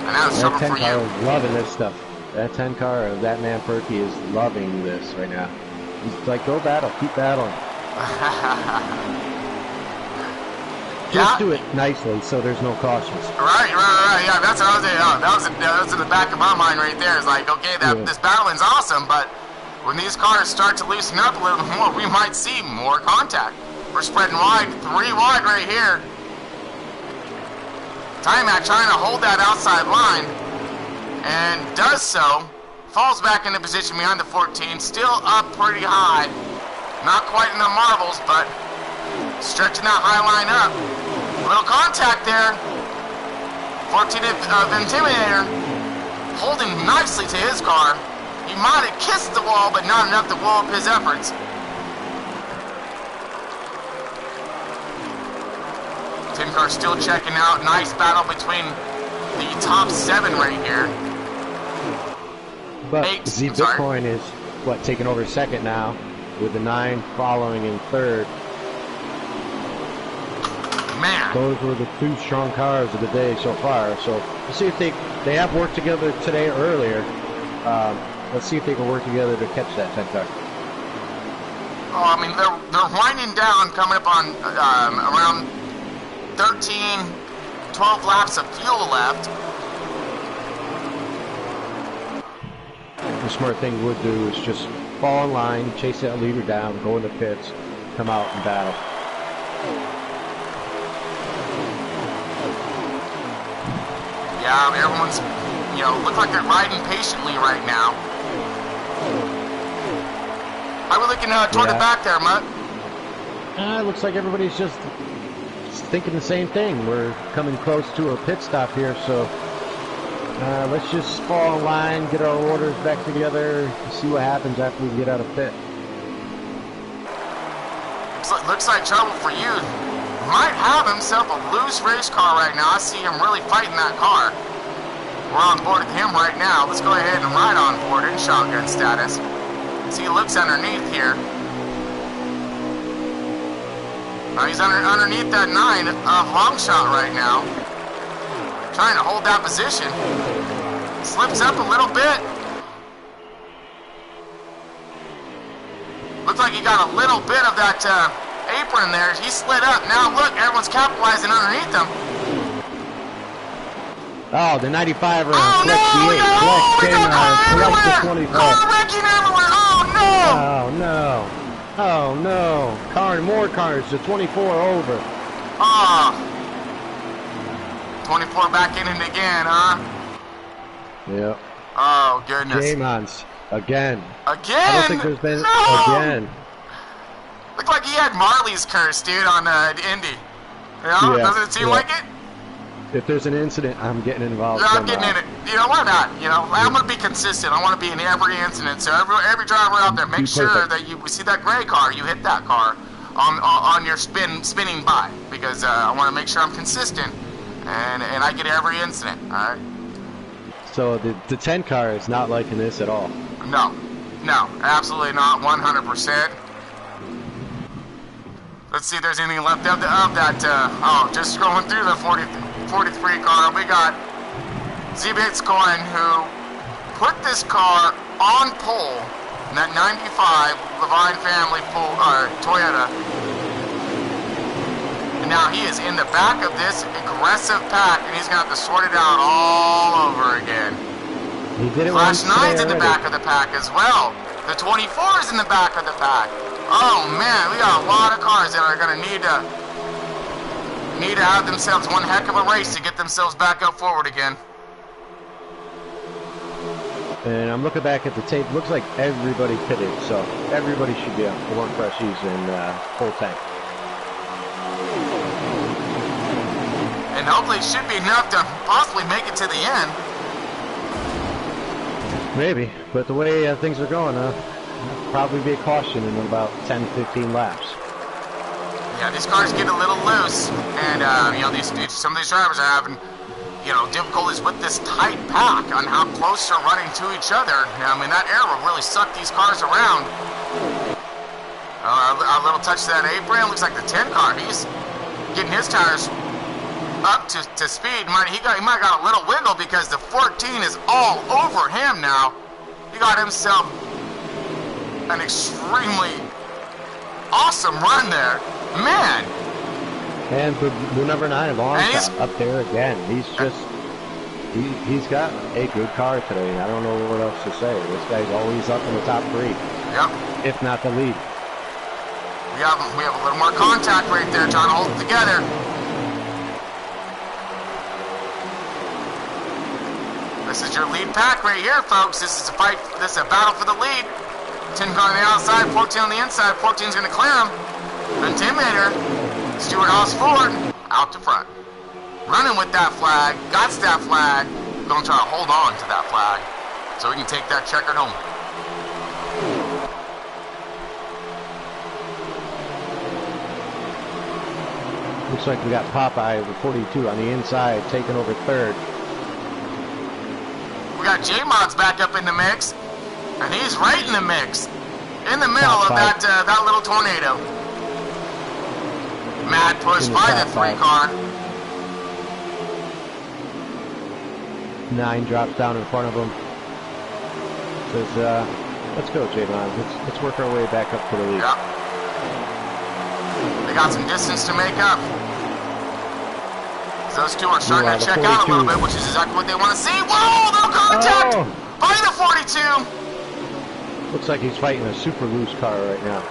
And that was trouble for you. That 10 car is loving this stuff. That 10 car of that man Perky is loving this right now. He's like, go battle, keep battling. Just do it nicely so there's no cautions. Right. Yeah, that's what I was saying. That was in the back of my mind right there. It's like, okay, this battling's awesome, but when these cars start to loosen up a little more, we might see more contact. We're spreading wide, 3 wide right here. Timac trying to hold that outside line, and does so. Falls back into position behind the 14, still up pretty high. Not quite in the marbles, but stretching that high line up. Little contact there. 14 of Intimidator holding nicely to his car. He might have kissed the wall, but not enough to blow up his efforts. Tin car still checking out. Nice battle between the top 7 right here. But Z Bitcoin is, taking over second now, with the 9 following in third. Man. Those were the 2 strong cars of the day so far. So we'll see if they have worked together today earlier. Let's see if they can work together to catch that 10 car. Oh, I mean, they're winding down, coming up on around 13, 12 laps of fuel left. The smart thing would do is just fall in line, chase that leader down, go in the pits, come out and battle. Yeah, everyone's, look like they're riding patiently right now. Are we looking toward the back there, Mutt? It looks like everybody's just thinking the same thing. We're coming close to a pit stop here, so let's just fall in line, get our orders back together, see what happens after we get out of pit. Looks like trouble for you. Might have himself a loose race car right now. I see him really fighting that car. We're on board with him right now. Let's go ahead and ride on board in shotgun status. See, he looks underneath here. He's underneath that 9 of long shot right now. Trying to hold that position. Slips up a little bit. Looks like he got a little bit of that apron there. He slid up. Now look, everyone's capitalizing underneath him. Oh, the 95er on oh, flex no, the 8. No, Flex the 24. Car wrecking everywhere. Oh, no. Oh, no. Oh, no. More cars. The 24 over. Oh. 24 back in it again, huh? Yep. Oh, goodness. J-Mons. Again. Again? I don't think there's been again. Looked like he had Marley's curse, dude, on Indy. Yeah, doesn't it seem like it? If there's an incident, I'm getting involved. I'm getting in it. Why not? I'm going to be consistent. I want to be in every incident. So every driver out there, make sure that you see that gray car, you hit that car on your spinning by, because I want to make sure I'm consistent and I get every incident. All right. So the 10 car is not liking this at all. No, absolutely not. 100%. Let's see if there's anything left of that. Just scrolling through the 43 car, we got Z-Bitcoin, who put this car on pole in that 95 Levine family Toyota. And now he is in the back of this aggressive pack, and he's going to have to sort it out all over again. He did it Flash once today 9's in the already. back of the pack as well. The 24 is in the back of the pack. Oh man, we got a lot of cars that are going to need to have themselves one heck of a race to get themselves back up forward again. And I'm looking back at the tape. Looks like everybody pitted, so everybody should be on warm freshies and full tank. And hopefully it should be enough to possibly make it to the end. Maybe, but the way things are going, probably be a caution in about 10-15 laps. Yeah, these cars get a little loose, and you know, some of these drivers are having, you know, difficulties with this tight pack on how close they're running to each other. I mean, that air will really suck these cars around. A little touch to that apron. Looks like the 10 car. He's getting his tires up to speed. He might got a little wiggle because the 14 is all over him now. He got himself an extremely awesome run there, man. And for the number 9, long shot up there again. He's got a good car today. I don't know what else to say. This guy's always up in the top 3. Yep. If not the lead. We have a little more contact right there, trying to hold it together. This is your lead pack right here, folks. This is a fight. This is a battle for the lead. 10 car on the outside, 14 on the inside. 14's going to clear him. Intimidator, Stuart Haas Ford, out to front. Running with that flag, got that flag. Going to try to hold on to that flag so we can take that checkered home. Looks like we got Popeye with 42 on the inside, taking over 3rd. We got J-Mod's back up in the mix, and he's right in the mix, in the middle of that little tornado. Mad push by the 3 car. 9 drops down in front of him. Says, let's go, J-Mod. Let's work our way back up to the lead. Yep. They got some distance to make up. So those two are starting to check out a little bit, which is exactly what they want to see. Whoa, little contact by the 42. Looks like he's fighting a super loose car right now.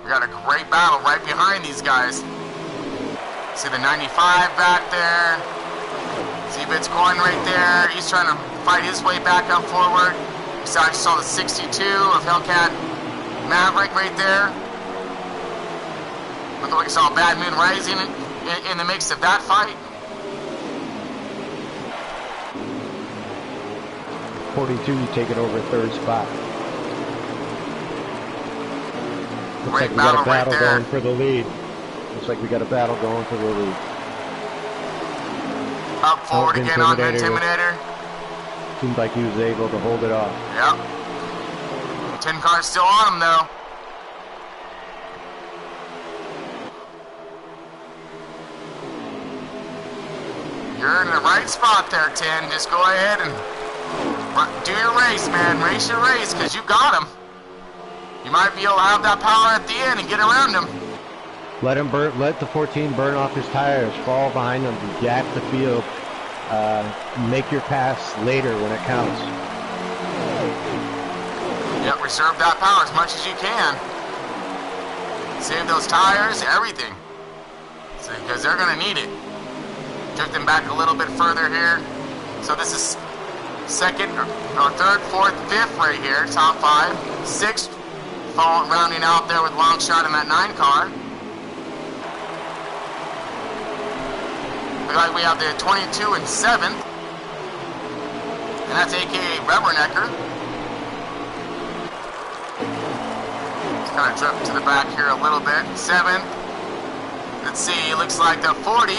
We got a great battle right behind these guys. See the 95 back there. See Bit's going right there. He's trying to fight his way back up forward. So I just saw the 62 of Hellcat Maverick right there. Looked like I saw Bad Moon Rising in the mix of that fight. 42 taking over 3rd spot. Looks Great like we got a battle right battle there. going for the lead. Looks like we got a battle going for the lead. Up forward again on the Intimidator. Seemed like he was able to hold it off. Yep. 10 cars still on him though. You're in the right spot there, 10. Just go ahead and do your race, man. Race your race, because you got him. You might be able to have that power at the end and get around him. Let the 14 burn off his tires, fall behind them, gap the field, make your pass later when it counts. Yep, reserve that power as much as you can. Save those tires, everything. Because they're going to need it. Drifting back a little bit further here. So this is 2nd, or 3rd, 4th, 5th right here, top 5. 6th, rounding out there with long shot in that 9 car. Looks like we have the 22 and 7th. And that's AKA Rubbernecker. Just kind of drift to the back here a little bit. 7th. Let's see, looks like the 40.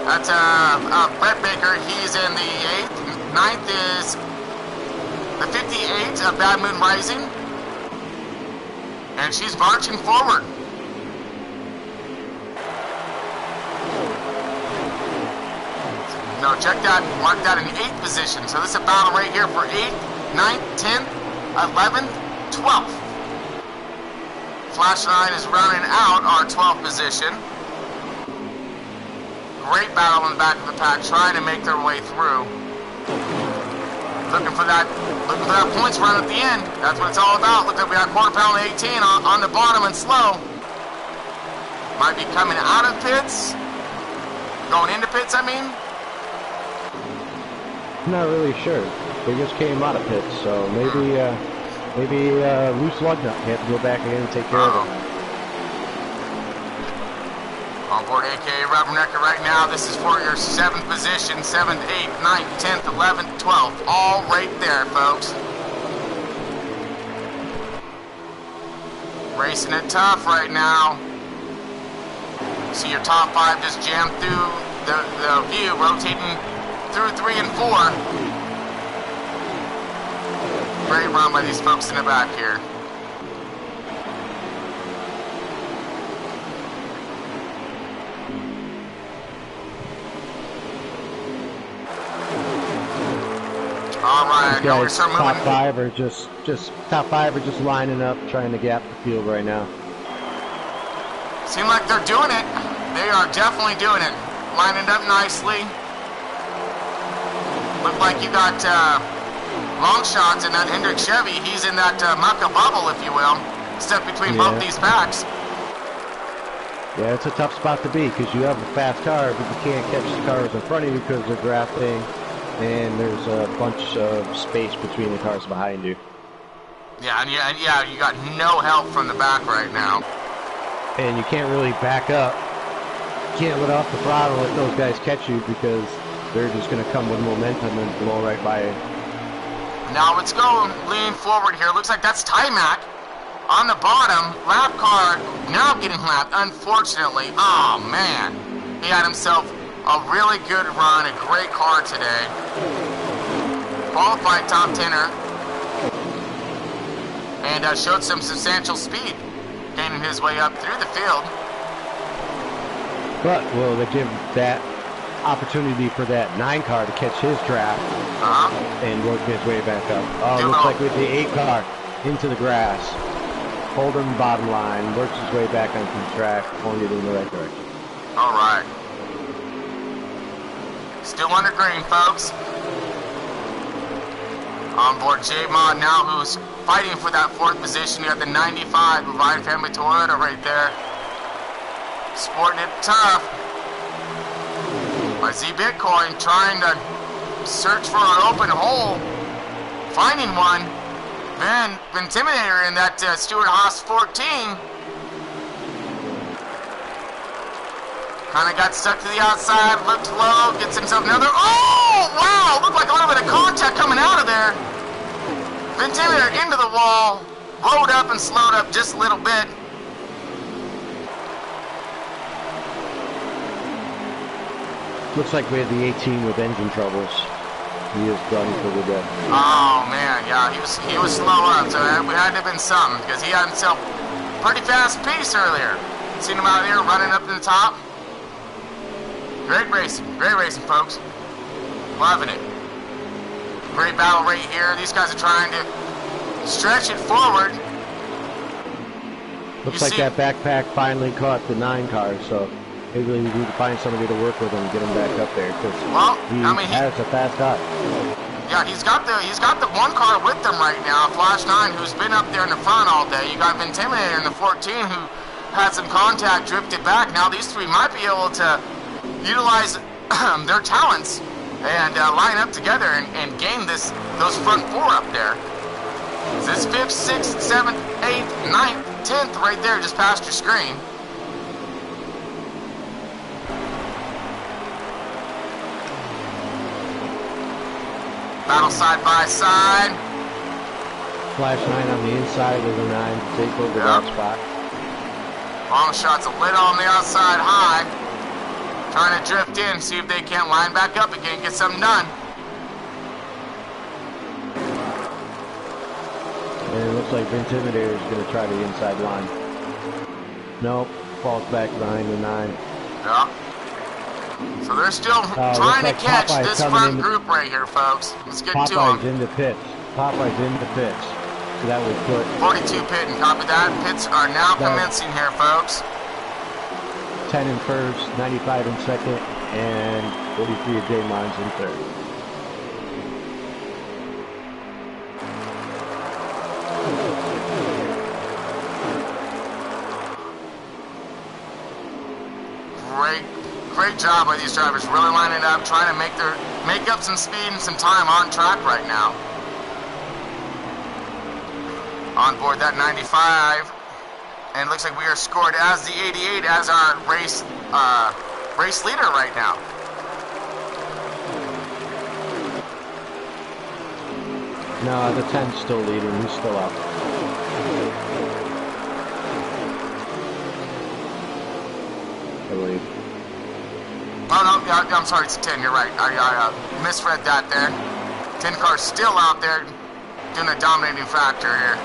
That's Brett Baker, he's in the 8th. 9th is the 58 of Bad Moon Rising. And she's marching forward. No, check that, mark that in 8th position. So this is a battle right here for 8th, 9th, 10th, 11th, 12th. Flash 9 is rounding out our 12th position. great battle in the back of the pack, trying to make their way through. Looking for that points run at the end. That's what it's all about. Look, we got quarter pound 18 on the bottom and slow. Might be coming out of pits. Going into pits, I mean. Not really sure. They just came out of pits, so maybe loose lug nut. You have to go back again and take care of it. On board AKA Rubbernecker right now. This is for your 7th position, 7th, 8th, 9th, 10th, 11th, 12th. All right there, folks. Racing it tough right now. See your top 5 just jam through the view, rotating through 3 and 4. Great run by these folks in the back here. All right, these guys, top five are just lining up, trying to gap the field right now. Seem like they're doing it. They are definitely doing it. Lining up nicely. Look like you got long shots in that Hendrick Chevy. He's in that mucka bubble, if you will, stuck between both these packs. Yeah, it's a tough spot to be because you have a fast car, but you can't catch the cars in front of you because they're drafting. And there's a bunch of space between the cars behind you. Yeah, you got no help from the back right now. And you can't really back up. You can't let off the throttle and let those guys catch you because they're just going to come with momentum and blow right by you. Now let's go lean forward here. Looks like that's Timac on the bottom. Lap car now getting lapped, unfortunately. Oh, man. He had himself a really good run, a great car today. Qualified top 10er. And showed some substantial speed, gaining his way up through the field. But will they give that opportunity for that 9 car to catch his draft and work his way back up? Oh, looks like with the 8 car into the grass. Holding the bottom line, works his way back onto the track, pointed in the right direction. All right. Still under green, folks. On board J-Mod now, who's fighting for that 4th position. You got the 95 Levine Family Toyota right there. Sporting it tough. By Z Bitcoin trying to search for an open hole. Finding one. Then Intimidator in that Stewart Haas 14. Kind of got stuck to the outside, looked low, gets himself another. Oh, wow! Looked like a little bit of contact coming out of there. Intimidator into the wall, rode up and slowed up just a little bit. Looks like we had the 18 with engine troubles. He is done for the day. Oh man, yeah, he was slow up, so we had to have been something because he had himself a pretty fast pace earlier. Seen him out here running up to the top. Great racing, folks. Loving it. Great battle right here. These guys are trying to stretch it forward. Looks like that backpack finally caught the 9 car, so maybe we need to find somebody to work with him and get him back up there because he has a fast car. Yeah, he's got the 1 car with them right now, Flash 9, who's been up there in the front all day. You got Intimidator in the 14 who had some contact, drifted back. Now these 3 might be able to utilize their talents and line up together and gain those front 4 up there. This 5th, 6th, 7th, 8th, 9th, 10th right there just past your screen. Battle side by side. Flash 9 on the inside of the 9 to take over that spot. Long shots a little on the outside high. Trying to drift in, see if they can't line back up again, get something done. And it looks like Intimidator is going to try the inside line. Nope, falls back behind the 9. Yeah. So they're still trying to catch this front group right here, folks. Let's get to them. Popeye's in the pits. Popeye's in the pits. So that would put 42 pitting, copy that. Pits are now commencing here, folks. 10 in first, 95 in second, and 43 of J Mines in third. Great job by these drivers, really lining up, trying to make up some speed and some time on track right now. On board that 95, and it looks like we are scored as the 88 as our race leader right now. No, the 10's still leading. He's still up. I believe. Oh no, I'm sorry, it's a 10. You're right. I misread that there. 10 car's still out there doing a dominating factor here.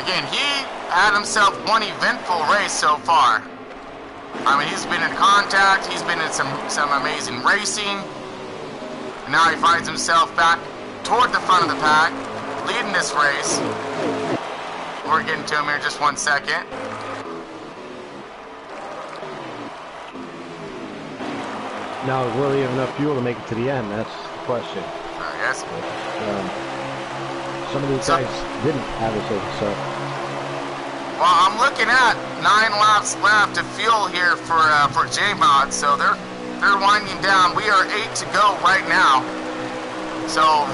Again, he had himself one eventful race so far. I mean, he's been in contact. He's been in some amazing racing. And now he finds himself back toward the front of the pack, leading this race. We're getting to him here in just 1 second. Now, will he have enough fuel to make it to the end? That's the question. Yes. Some of these guys didn't have it, so. Well, I'm looking at 9 laps left of fuel here for J-Mod, so they're winding down. We are 8 to go right now. So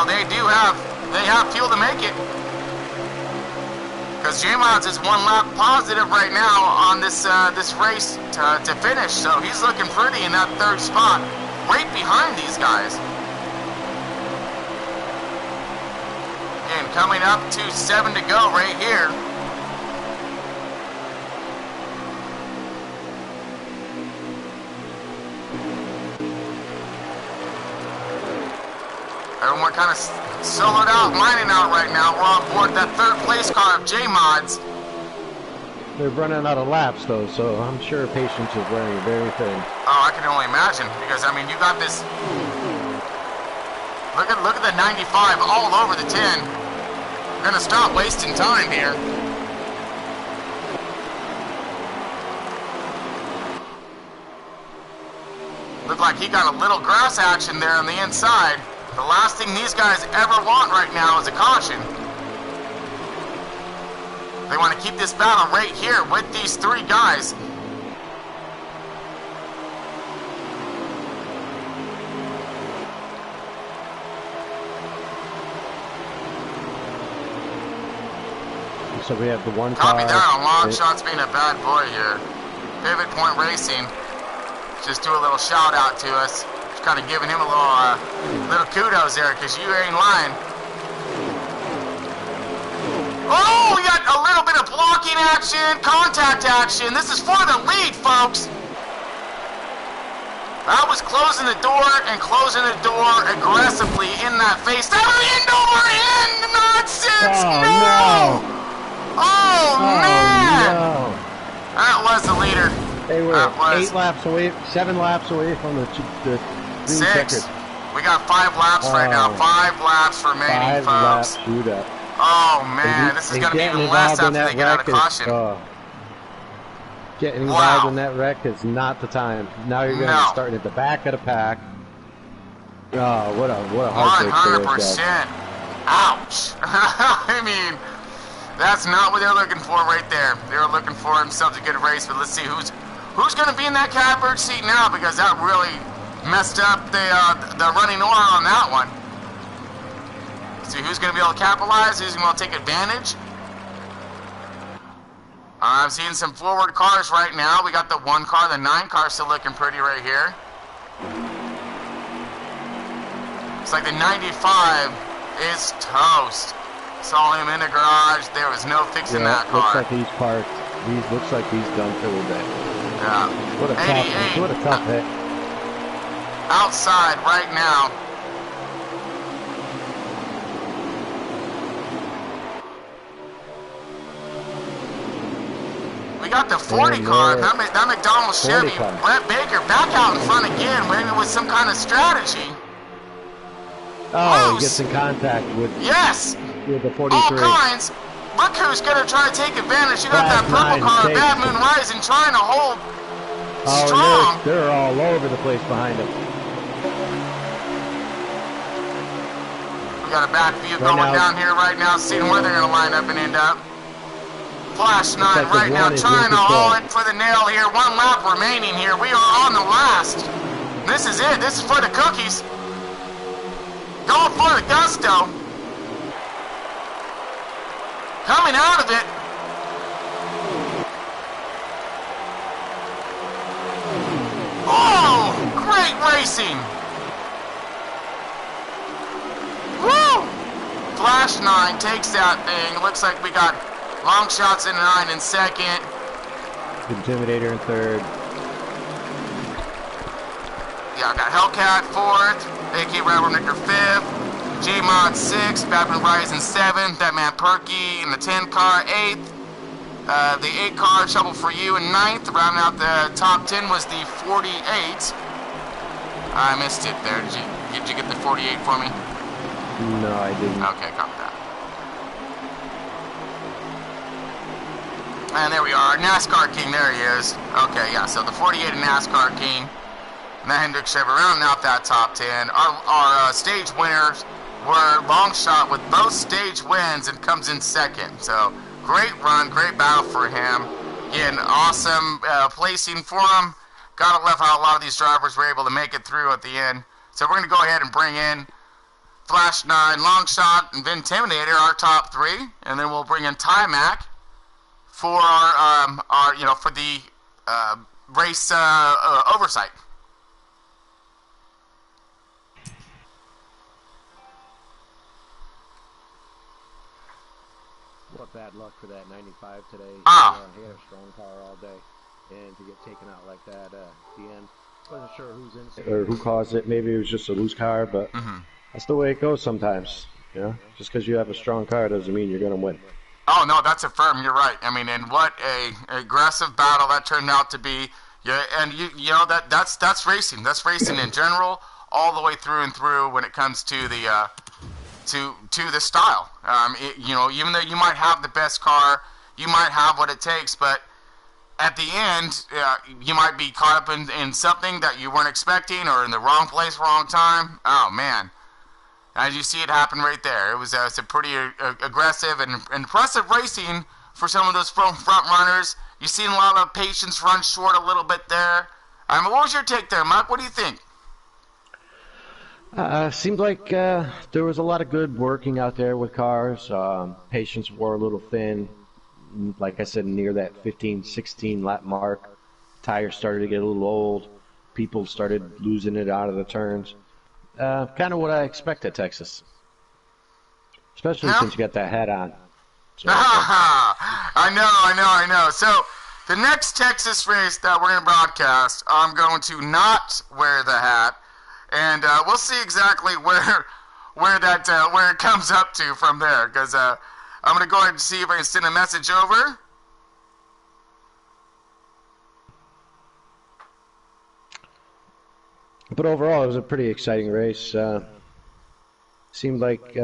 they have fuel to make it. Because J-Mods is 1 lap positive right now on this race to finish, so he's looking pretty in that 3rd spot, right behind these guys. Again, coming up to 7 to go right here. Everyone kind of soloed out, lining out right now. We're on board that 3rd place car of J-Mods. They're running out of laps, though, so I'm sure patience is wearing very thin. Oh, I can only imagine, because, I mean, you got this... Look at the 95 all over the 10. We're going to stop wasting time here. Looked like he got a little grass action there on the inside. The last thing these guys ever want right now is a caution. They want to keep this battle right here with these 3 guys. So we have the 1 car. Copy that on Long Shot's being a bad boy here. Pivot Point Racing. Just do a little shout out to us. Kind of giving him a little kudos there, because you ain't lying. Oh, we got a little bit of blocking action, contact action. This is for the lead, folks. That was closing the door and closing the door aggressively in that face. That was end over end nonsense. Oh, no. Oh, man. No. That was the leader. They were 8 laps away, 7 laps away from the 6. We got 5 laps right now. 5 laps remaining, 5 folks. laps shoot up. Oh man, this is going to be even less after they get out of caution. Getting involved in that wreck is not the time. Now you're going to be starting at the back of the pack. Oh, what a heartbreak. 100%. Ouch. I mean, that's not what they're looking for right there. They're looking for themselves a good race, but let's see who's going to be in that catbird seat now, because that really messed up the running order on that one. See who's going to be able to capitalize, who's going to take advantage. I'm seeing some forward cars right now. We got the 1 car, the 9 car still looking pretty right here. It's like the 95 is toast. Saw him in the garage. There was no fixing that car. Looks like he's parked. Looks like he's done for the day. Yeah. What a tough hit. Outside right now. We got the 40 car, that McDonald's Chevy. Brett Baker back out in front again, maybe with some kind of strategy. Oh, he gets in contact with the 43. All kinds. Look who's going to try to take advantage. You got that purple car, Bad Moon Rising, trying to hold Oh, strong. and they're all over the place behind him. We got a back view Right going now, down here right now, seeing where they're going to line up and end up. Flash 9 like the right now, one is trying in to haul control. it for the nail here. 1 lap remaining here. We are on the last. This is it. This is for the cookies. Going for the gusto. Coming out of it. Oh, great racing. Woo! Flash 9 takes that thing. Looks like we got long shots in 9 in second. Intimidator in third. Yeah, I got Hellcat 4th, AK Rabbonicker 5th, J-Mod 6th, Babin Rising 7th, that man Perky in the 10 car 8th, the 8 car Trouble for You in 9th. Rounding out the top 10 was the 48. I missed it there. Did you get the 48 for me? No, I didn't. Okay, copy that. And there we are, NASCAR King, there he is. Okay, yeah, so the 48 and NASCAR King. Matt Hendrick Chevy rounding out that top 10. Our stage winners were Long Shot with both stage wins and comes in second. So, great run, great battle for him. Again, awesome placing for him. Gotta love how a lot of these drivers were able to make it through at the end. So we're going to go ahead and bring in Flash 9, Long Shot, and Intimidator, our top 3. And then we'll bring in Timac for our for the race oversight. What bad luck for that 95 today. He had a strong car all day, and to get taken out like that at the end. Wasn't sure who's in or who caused it. Maybe it was just a loose car, but that's the way it goes sometimes. You know, just because you have a strong car doesn't mean you're going to win. Oh no, that's a firm. You're right. I mean, and what a aggressive battle that turned out to be. Yeah, and you know that's racing. That's racing in general, all the way through and through when it comes to the to the style. Even though you might have the best car, you might have what it takes, but at the end, you might be caught up in something that you weren't expecting, or in the wrong place, wrong time. Oh man. As you see it happen right there. It was a pretty aggressive and impressive racing for some of those front runners. You've seen a lot of patience run short a little bit there. What was your take there, Mike? What do you think? Seemed like there was a lot of good working out there with cars. Patience wore a little thin. Like I said, near that 15, 16 lap mark, tires started to get a little old. People started losing it out of the turns. Kind of what I expect at Texas, especially since you got that hat on. So, I know. So the next Texas race that we're going to broadcast, I'm going to not wear the hat, and we'll see exactly where it comes up to from there. Because I'm going to go ahead and see if I can send a message over. But overall, it was a pretty exciting race. Seemed like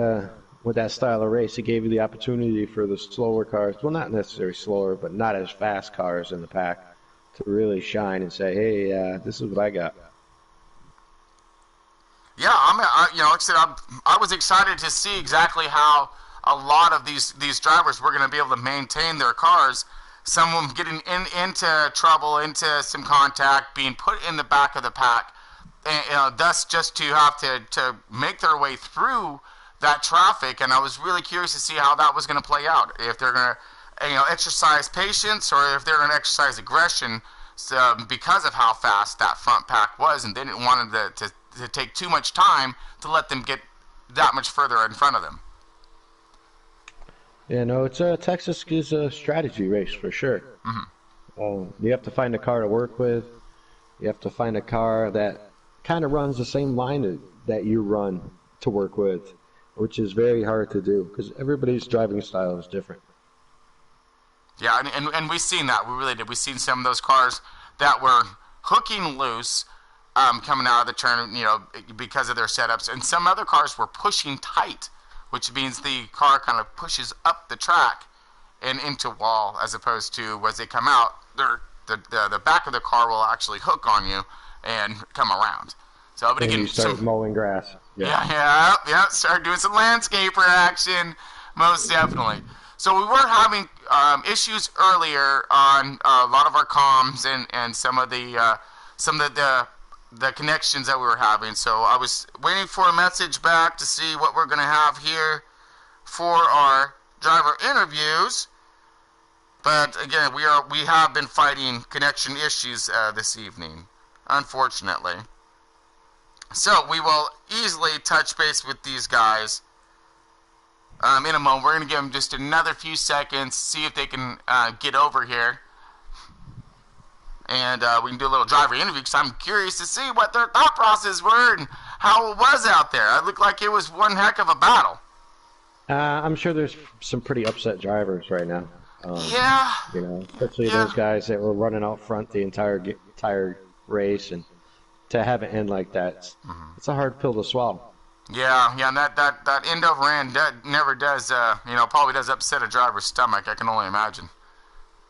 with that style of race, it gave you the opportunity for the slower cars, well, not necessarily slower, but not as fast cars in the pack, to really shine and say, hey, this is what I got. Yeah, like I said, I was excited to see exactly how a lot of these drivers were going to be able to maintain their cars. Some of them getting into trouble, into some contact, being put in the back of the pack. And, thus just to have to make their way through that traffic. And I was really curious to see how that was going to play out. If they're going to exercise patience, or if they're going to exercise aggression because of how fast that front pack was, and they didn't want to take too much time to let them get that much further in front of them. Yeah, no, Texas is a strategy race for sure. You have to find a car to work with. You have to find a car that kind of runs the same line that you run to work with, which is very hard to do because everybody's driving style is different. Yeah, and we've seen that. We really did. We've seen some of those cars that were hooking loose coming out of the turn, because of their setups, and some other cars were pushing tight, which means the car kind of pushes up the track and into wall, as opposed to as they come out, the back of the car will actually hook on you and come around. So, but And again, you start mowing grass. Yeah. Start doing some landscaper action, most definitely. So we were having issues earlier on a lot of our comms and some of the connections that we were having. So I was waiting for a message back to see what we're going to have here for our driver interviews. But again, we have been fighting connection issues this evening, unfortunately. So we will easily touch base with these guys in a moment. We're going to give them just another few seconds, see if they can get over here. And we can do a little driver interview because I'm curious to see what their thought process were and how it was out there. It looked like it was one heck of a battle. I'm sure there's some pretty upset drivers right now. Yeah. Especially those guys that were running out front the entire race, and to have it end like that, it's a hard pill to swallow. Yeah, and that end over end never does, probably does upset a driver's stomach. I can only imagine.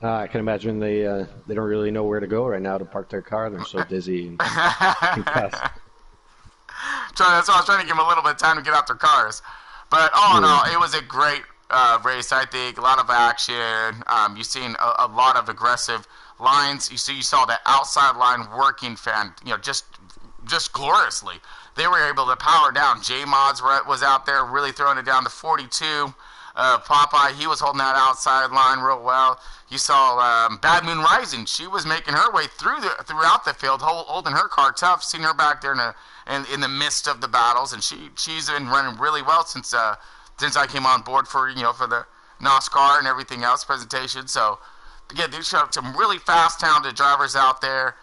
I can imagine they don't really know where to go right now to park their car. They're so dizzy and concussed. That's why I was trying to give them a little bit of time to get out their cars. But all in all, it was a great race, I think. A lot of action. You've seen a lot of aggressive lines. You saw that outside line working just gloriously. They were able to power down. J-Mods was out there really throwing it down to 42. Popeye, he was holding that outside line real well. You saw Bad Moon Rising. She was making her way throughout the field, holding her car tough. Seen her back there in the midst of the battles, and she's been running really well since I came on board for the NOSSCAR and everything else presentation. So again, they showed some really fast, talented drivers out there.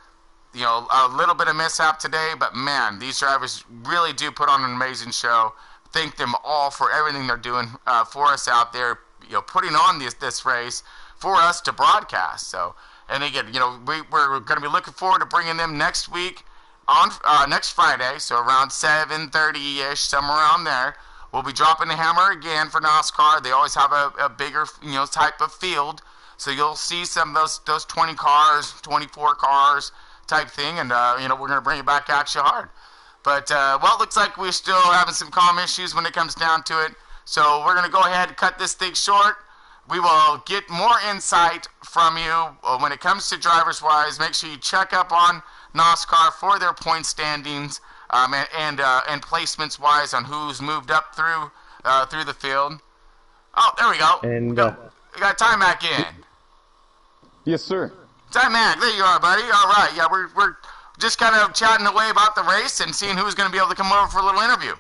A little bit of mishap today, but man, these drivers really do put on an amazing show. Thank them all for everything they're doing for us out there, putting on this race for us to broadcast. So, and again, we're going to be looking forward to bringing them next week on next Friday, so around 7:30-ish, somewhere around there. We'll be dropping the hammer again for NASCAR. They always have a bigger, type of field, so you'll see some of those 20 cars, 24 cars type thing, and we're going to bring it back action hard. But it looks like we're still having some comm issues when it comes down to it. So we're going to go ahead and cut this thing short. We will get more insight from you when it comes to drivers wise. Make sure you check up on NOSSCAR for their point standings and placements wise on who's moved up through the field. Oh, there we go. And we got Timac in. Yes, sir. Timac, there you are, buddy. All right, yeah, we're just kind of chatting away about the race and seeing who's going to be able to come over for a little interview.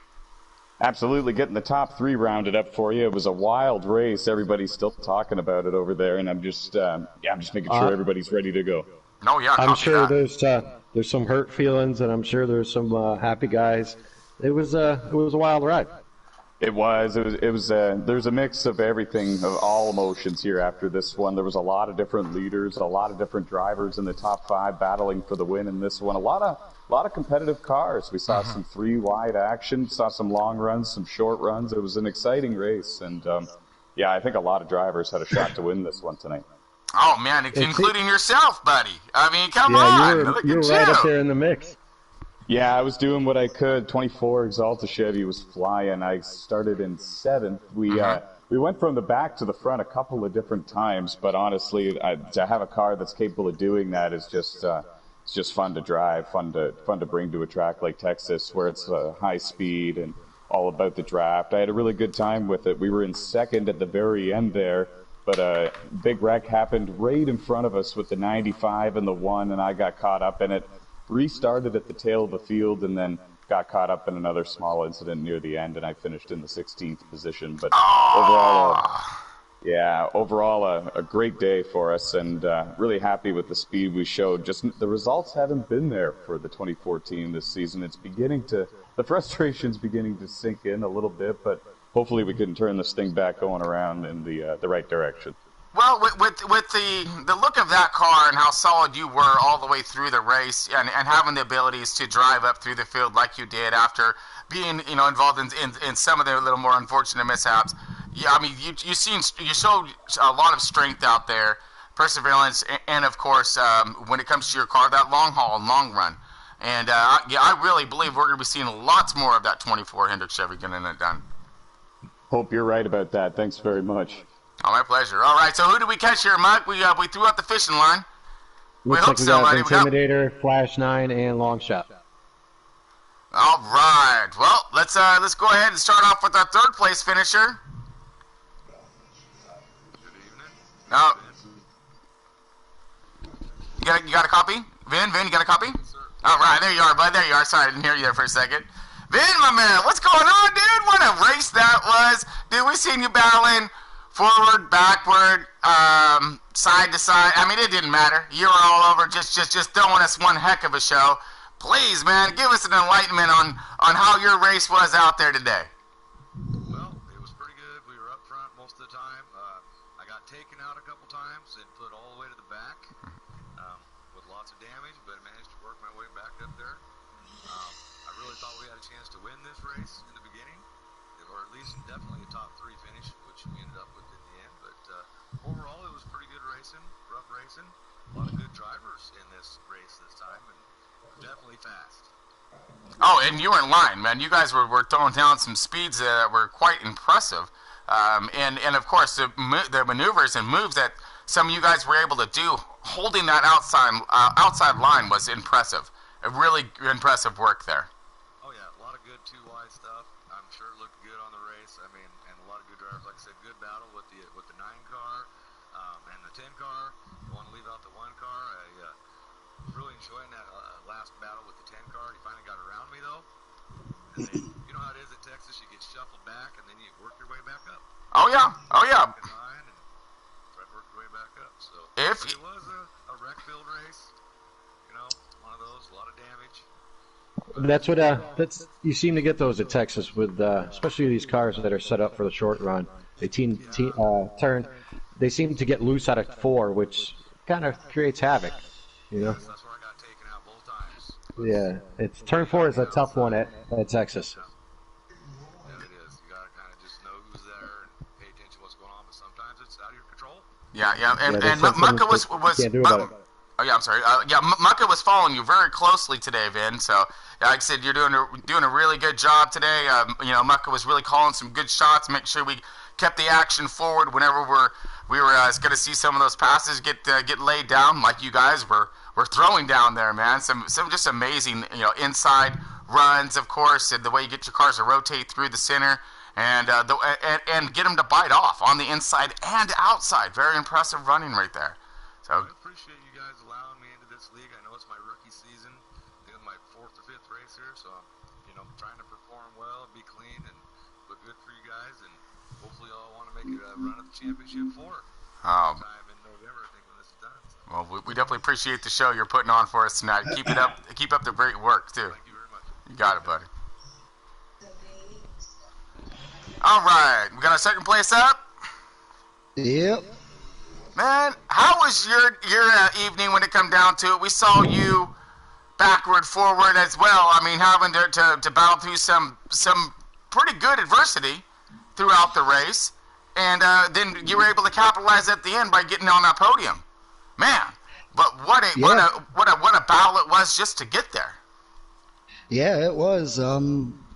Absolutely, getting the top three rounded up for you. It was a wild race. Everybody's still talking about it over there, and I'm just making sure everybody's ready to go. No, yeah, I'm sure there's some hurt feelings, and I'm sure there's some happy guys. It was a wild ride. It was. There's a mix of everything, of all emotions here after this one. There was a lot of different leaders, a lot of different drivers in the top five battling for the win in this one. A lot of competitive cars. We saw some three-wide action, saw some long runs, some short runs. It was an exciting race, and I think a lot of drivers had a shot to win this one tonight. Oh man, including yourself, buddy. I mean, come on, you were right up there in the mix. Yeah, I was doing what I could. 24 Exalta Chevy was flying. I started in 7th. We went from the back to the front a couple of different times, but honestly, to have a car that's capable of doing that is just it's just fun to drive, fun to bring to a track like Texas, where it's high speed and all about the draft. I had a really good time with it. We were in 2nd at the very end there, but a big wreck happened right in front of us with the 95 and the 1, and I got caught up in it. Restarted at the tail of the field and then got caught up in another small incident near the end, and I finished in the 16th position. But overall a great day for us, and really happy with the speed we showed. Just the results haven't been there for the 2014 this season. The frustration's beginning to sink in a little bit, but hopefully we can turn this thing back going around in the right direction. Well, with the look of that car and how solid you were all the way through the race, and having the abilities to drive up through the field like you did after being involved in some of the little more unfortunate mishaps, yeah, I mean you showed a lot of strength out there perseverance, and of course, when it comes to your car, that long haul and long run. And yeah, I really believe we're going to be seeing lots more of that 24 Hendrick Chevy getting it done. Hope you're right about that. Thanks very much. Oh, my pleasure. All right, so who did we catch here, Mike? We threw out the fishing line. Looks like we got Intimidator, Flash 9, and Long Shot. All right. Well, let's go ahead and start off with our third place finisher. Good evening. Oh. You got a copy? Vin, you got a copy? Yes, sir. All right, there you are, bud. There you are. Sorry, I didn't hear you there for a second. Vin, my man, what's going on, dude? What a race that was. Dude, we seen you battling forward, backward, side to side. I mean, it didn't matter. You were all over, just throwing us one heck of a show. Please, man, give us an enlightenment on how your race was out there today. Well, it was pretty good. We were up front most of the time. I got taken out a couple times and put all the way to the back with lots of damage, but I managed to work my way back up there. I really thought we had a chance to win this race in the beginning, or at least definitely a top 3 finish, which we ended up with in the end. But overall, it was pretty good racing, rough racing. A lot of good drivers in this race this time, and definitely fast. Oh, and you were in line, man. You guys were throwing down some speeds that were quite impressive. And of course, the maneuvers and moves that some of you guys were able to do, holding that outside line was impressive. A really impressive work there. Oh yeah, a lot of good 2-wide stuff. I'm sure it looked good on the race. I mean, and a lot of good drivers. Like I said, good battle with the 9 car and the 10 car. I want to leave out the 1 car. I really enjoying that last battle with the 10 car. He finally got around me though. And then, you know how it is at Texas. You get shuffled back and then you work your way back up. Oh yeah, oh yeah. And try to work your way back up. So If it was a wreck-filled race. You know, one of those, a lot of damage. That's what you seem to get those at Texas with especially these cars that are set up for the short run. They turn. They seem to get loose out of 4, which kind of creates havoc. You know. That's where I got taken out both times. Yeah, it's turn 4 is a tough one at Texas. Yeah, it is. You gotta kind of just know who's there and pay attention to what's going on. But sometimes it's out of your control. Yeah, and there's Mucka was can't do about it. Oh yeah, I'm sorry. Mucka was following you very closely today, Vin. So, like I said, you're doing a really good job today. Mucka was really calling some good shots, make sure we kept the action forward whenever we were going to see some of those passes get laid down, like you guys were throwing down there, man. Some just amazing, inside runs, of course, and the way you get your cars to rotate through the center. And and get them to bite off on the inside and outside. Very impressive running right there. So I appreciate you guys allowing me into this league. I know it's my rookie season. I think it's my 4th or 5th race here, so I'm trying to perform well, be clean, and look good for you guys. And hopefully, I'll want to make it a run at the championship sometime in November. I think when this is done. So. Well, we definitely appreciate the show you're putting on for us tonight. Keep it up. Keep up the great work too. Thank you very much. You got it, buddy. All right, we got our second place up. Yep. Man, how was your evening when it come down to it? We saw you backward, forward as well. I mean, having to battle through some pretty good adversity throughout the race, and then you were able to capitalize at the end by getting on that podium. Man, but what a battle it was just to get there. Yeah, it was.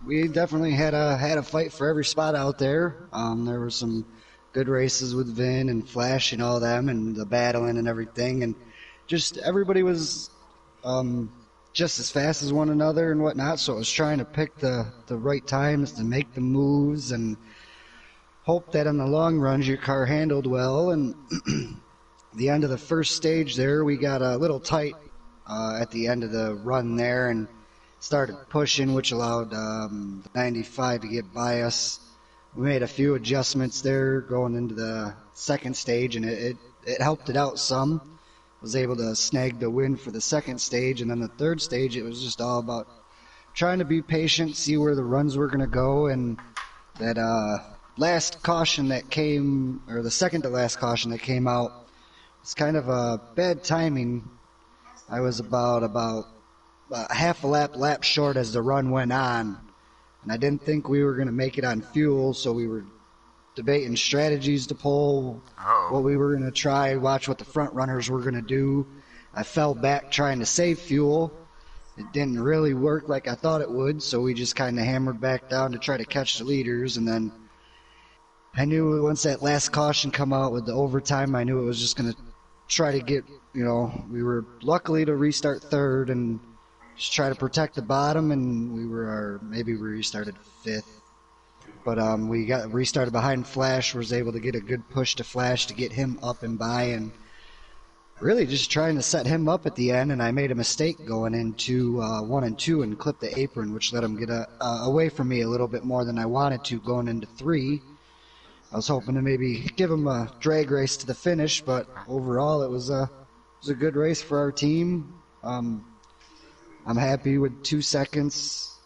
We definitely had a fight for every spot out there. There were some good races with Vin and Flash and all them, and the battling and everything, and just everybody was just as fast as one another and whatnot. So it was trying to pick the right times to make the moves and hope that in the long runs your car handled well. And the end of the first stage there, we got a little tight at the end of the run there and started pushing, which allowed the 95 to get by us. We made a few adjustments there going into the second stage, and it helped it out some. Was able to snag the win for the second stage, and then the third stage, it was just all about trying to be patient, see where the runs were going to go, and that last caution that came, or the second to last caution that came out, was kind of a bad timing. I was about half a lap short as the run went on, and I didn't think we were going to make it on fuel, so we were debating strategies to pull, what we were going to try, watch what the front runners were going to do. I fell back trying to save fuel. It didn't really work like I thought it would, so we just kind of hammered back down to try to catch the leaders. And then I knew once that last caution come out with the overtime, I knew it was just going to try to get, we were luckily to restart third and just try to protect the bottom, and maybe we restarted fifth. But we got restarted behind Flash, was able to get a good push to Flash to get him up and by, and really just trying to set him up at the end, and I made a mistake going into 1 and 2 and clipped the apron, which let him get away from me a little bit more than I wanted to going into 3. I was hoping to maybe give him a drag race to the finish, but overall it was a good race for our team. I'm happy with 2 seconds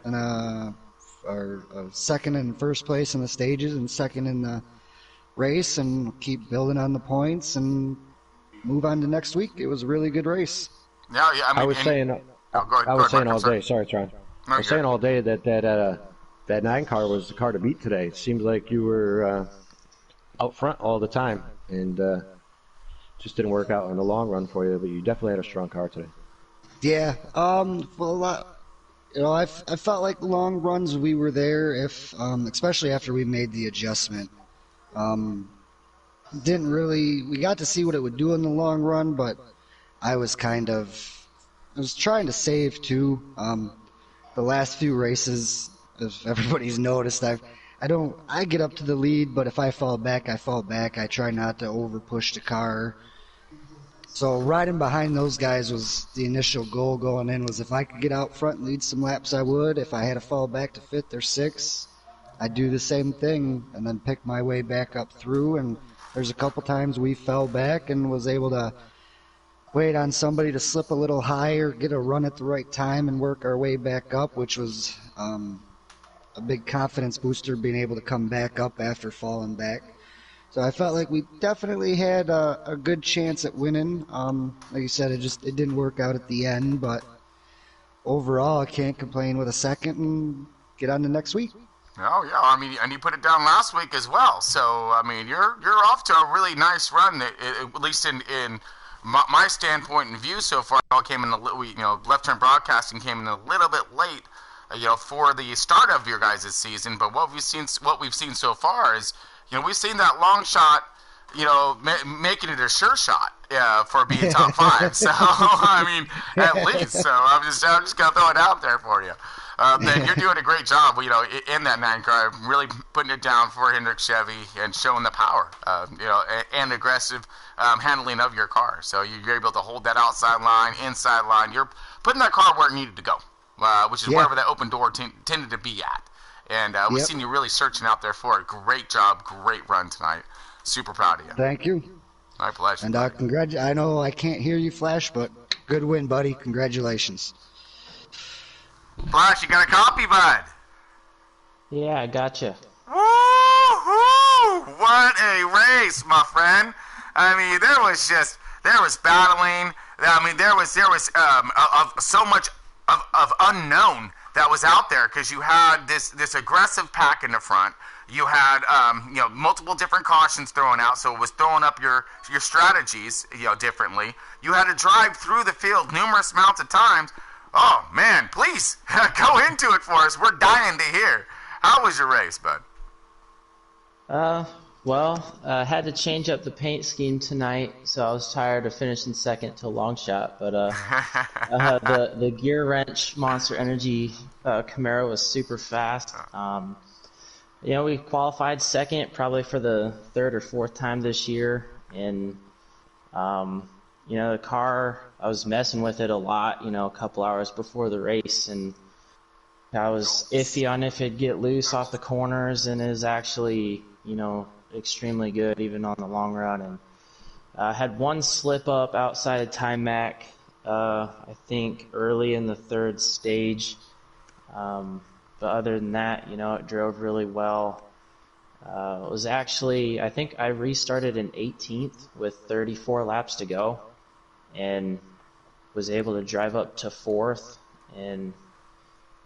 and second in first place in the stages and second in the race, and keep building on the points and move on to next week. It was a really good race. Yeah, I was saying all day. Sorry, Tron. I was saying all day that 9 car was the car to beat today. It seems like you were out front all the time, and just didn't work out in the long run for you. But you definitely had a strong car today. Yeah. I felt like the long runs we were there, especially after we made the adjustment. We got to see what it would do in the long run, but I was trying to save too. The last few races, if everybody's noticed, I get up to the lead, but if I fall back, I fall back. I try not to over push the car. So riding behind those guys was the initial goal going in, was if I could get out front and lead some laps, I would. If I had to fall back to 5th or 6th, I'd do the same thing and then pick my way back up through. And there's a couple times we fell back and was able to wait on somebody to slip a little higher, get a run at the right time, and work our way back up, which was a big confidence booster, being able to come back up after falling back. So I felt like we definitely had a good chance at winning. Like you said, it didn't work out at the end, but overall I can't complain with a second and get on to next week. Oh yeah, and you put it down last week as well. So you're off to a really nice run. At least in my standpoint and view so far, it came in Left Turn Broadcasting came in a little bit late, for the start of your guys' season. But what we've seen so far is, we've seen that long shot, making it a sure shot for being top 5. So at least. So I'm just gonna throw it out there for you. Ben, you're doing a great job, in that 9 car, really putting it down for Hendrick Chevy and showing the power, and aggressive handling of your car. So you're able to hold that outside line, inside line. You're putting that car where it needed to go, which is wherever that open door tended to be at. And we've seen you really searching out there for it. Great job, great run tonight. Super proud of you. Thank you. My pleasure. And I know I can't hear you, Flash, but good win, buddy. Congratulations. Flash, you got a copy, bud? Yeah, I gotcha. Woo-hoo! What a race, my friend. There was battling. There was so much of unknown that was out there, because you had this aggressive pack in the front. You had multiple different cautions thrown out, so it was throwing up your strategies differently. You had to drive through the field numerous amounts of times. Oh man, please go into it for us. We're dying to hear. How was your race, bud? I had to change up the paint scheme tonight, so I was tired of finishing second to long shot. But the gear wrench Monster Energy Camaro was super fast. We qualified second probably for the 3rd or 4th time this year, and the car, I was messing with it a lot, a couple hours before the race, and I was iffy on if it'd get loose off the corners, and it was actually, extremely good even on the long run. And I had one slip up outside of Time Mac, I think early in the 3rd stage, but other than that, it drove really well. It was actually, I think I restarted in 18th with 34 laps to go, and was able to drive up to 4th, and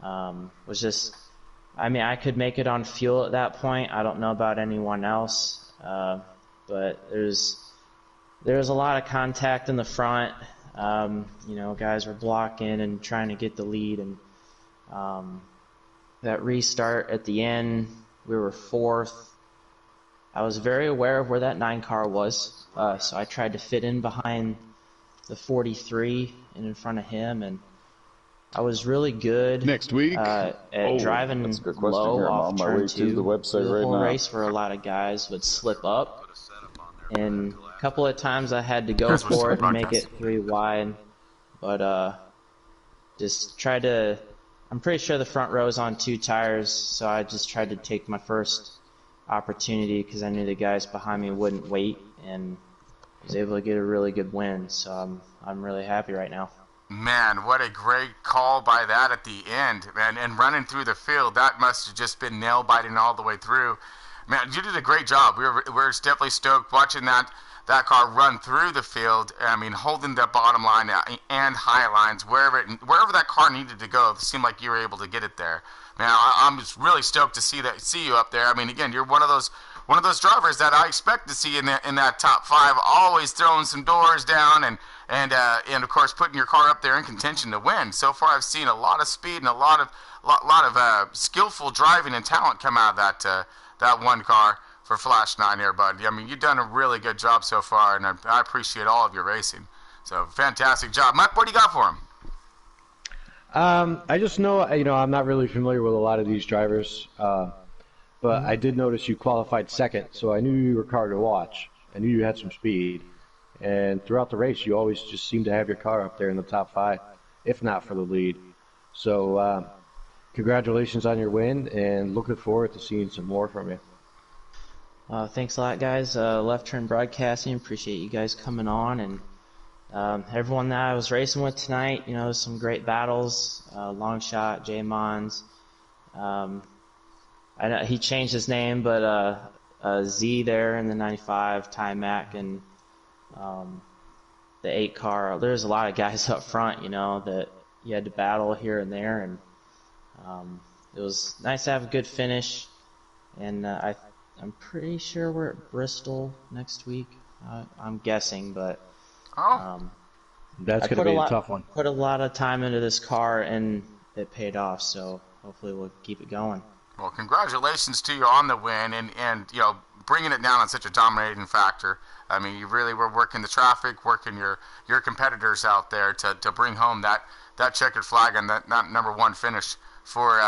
was just I mean, I could make it on fuel at that point. I don't know about anyone else, but there's a lot of contact in the front. You know, guys were blocking and trying to get the lead, and that restart at the end, we were 4th. I was very aware of where that 9 car was, so I tried to fit in behind the 43 and in front of him, and I was really good next week at driving low here. off I'm on my turn way 2. to the website The right whole now. race where a lot of guys would slip up, and a couple of times I had to go for it and make it 3 wide, but just tried to. I'm pretty sure the front row is on 2 tires, so I just tried to take my first opportunity because I knew the guys behind me wouldn't wait, and was able to get a really good win. So I'm really happy right now. Man, what a great call by that at the end, man. And running through the field, that must have just been nail-biting all the way through. Man, you did a great job. We're definitely stoked watching that car run through the field. I mean, holding the bottom line and high lines, wherever that car needed to go, it seemed like you were able to get it there. Man, I'm just really stoked to see you up there. I mean, again, you're one of those drivers that I expect to see in that top 5, always throwing some doors down and of course putting your car up there in contention to win. So far, I've seen a lot of speed and a lot of skillful driving and talent come out of that one car for Flash 9 here, bud. I mean, you've done a really good job so far, and I appreciate all of your racing. So fantastic job, Mike. What do you got for him? I just know, I'm not really familiar with a lot of these drivers, but I did notice you qualified 2nd, so I knew you were a car to watch. I knew you had some speed, and throughout the race, you always just seem to have your car up there in the top 5, if not for the lead. So congratulations on your win, and looking forward to seeing some more from you. Thanks a lot, guys. Left Turn Broadcasting, appreciate you guys coming on, and everyone that I was racing with tonight, some great battles. Longshot, J Mons. I know he changed his name, but Z there in the 95, Ty Mack, and the 8 car. There's a lot of guys up front, that you had to battle here and there, and it was nice to have a good finish. And I'm pretty sure we're at Bristol next week. I'm guessing, but that's going to be a tough one. Put a lot of time into this car, and it paid off. So hopefully we'll keep it going. Well, congratulations to you on the win, and bringing it down on such a dominating factor. I mean, you really were working the traffic, working your competitors out there to bring home that checkered flag and that number 1 finish for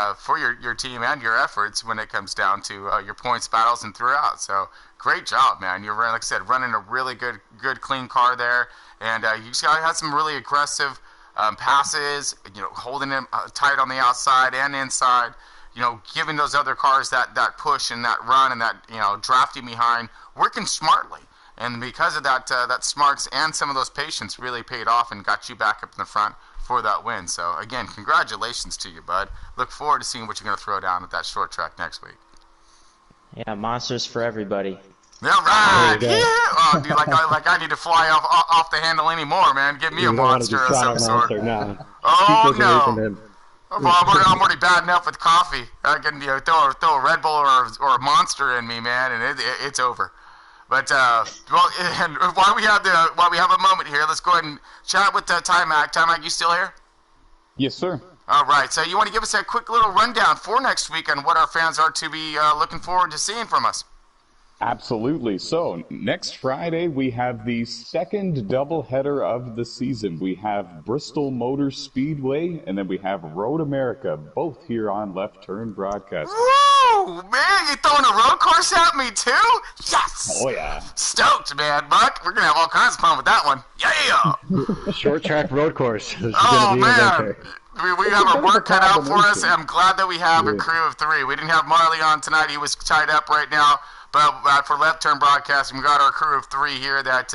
your team and your efforts when it comes down to your points battles and throughout. So great job, man. You're, like I said, running a really good clean car there, and you just had some really aggressive passes, holding them tight on the outside and inside, giving those other cars that push and that run and that, drafting behind, working smartly. And because of that smarts and some of those patience really paid off and got you back up in the front for that win. So, again, congratulations to you, bud. Look forward to seeing what you're going to throw down at that short track next week. Yeah, monsters for everybody. Yeah, right. Yeah. Oh, dude, like I need to fly off the handle anymore, man. Give me a monster of some sort. Oh, no. Well, I'm already bad enough with coffee. I can throw a Red Bull or a Monster in me, man, and it's over. But and while we have a moment here, let's go ahead and chat with Ty Mack. Ty Mack, you still here? Yes, sir. All right. So you want to give us a quick little rundown for next week on what our fans are to be looking forward to seeing from us? Absolutely. So next Friday, we have the second doubleheader of the season. We have Bristol Motor Speedway, and then we have Road America, both here on Left Turn Broadcasting. Woo! Man, you throwing a road course at me, too? Yes! Oh, yeah. Stoked, man, Buck. We're going to have all kinds of fun with that one. Yeah! Short track road course. Oh, man. We have our work cut out for us, and I'm glad that we have a crew of 3. We didn't have Marley on tonight. He was tied up right now. But for Left Turn Broadcasting, we got our crew of 3 here that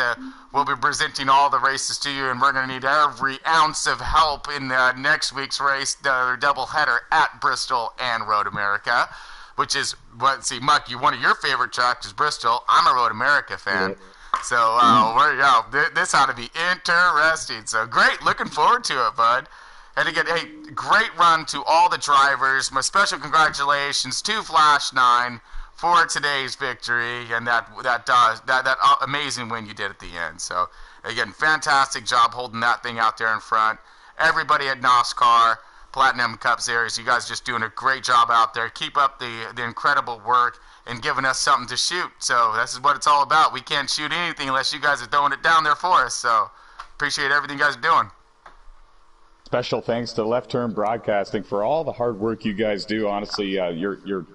will be presenting all the races to you, and we're going to need every ounce of help in next week's race, the doubleheader at Bristol and Road America, which is, Muck, one of your favorite tracks is Bristol. I'm a Road America fan. Yeah. So this ought to be interesting. So great, looking forward to it, bud. And again, hey, great run to all the drivers. My special congratulations to Flash 9 for today's victory and that amazing win you did at the end. So again, fantastic job holding that thing out there in front. Everybody at NOSSCAR, Platinum Cup Series, you guys just doing a great job out there. Keep up the incredible work and giving us something to shoot. So this is what it's all about. We can't shoot anything unless you guys are throwing it down there for us. So appreciate everything you guys are doing. Special thanks to Left Turn Broadcasting for all the hard work you guys do. Honestly, your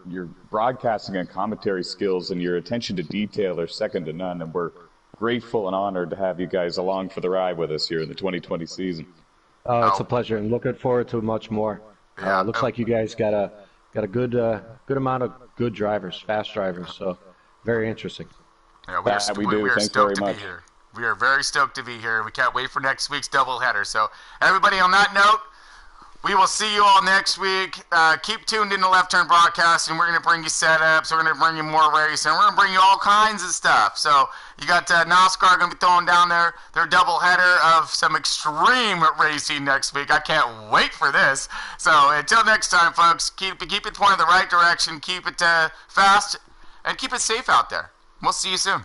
broadcasting and commentary skills and your attention to detail are second to none, and we're grateful and honored to have you guys along for the ride with us here in the 2020 season. Oh, it's a pleasure, and looking forward to much more. Looks like you guys got a good amount of good drivers, fast drivers. So very interesting. Yeah, we are Thanks stoked very to much. be here. We are very stoked to be here. We can't wait for next week's doubleheader. So everybody, on that note, we will see you all next week. Keep tuned in to Left Turn Broadcasting. We're going to bring you setups. We're going to bring you more racing. We're going to bring you all kinds of stuff. So you got NOSSCAR going to be throwing down their doubleheader of some extreme racing next week. I can't wait for this. So until next time, folks, keep it pointed the right direction. Keep it fast and keep it safe out there. We'll see you soon.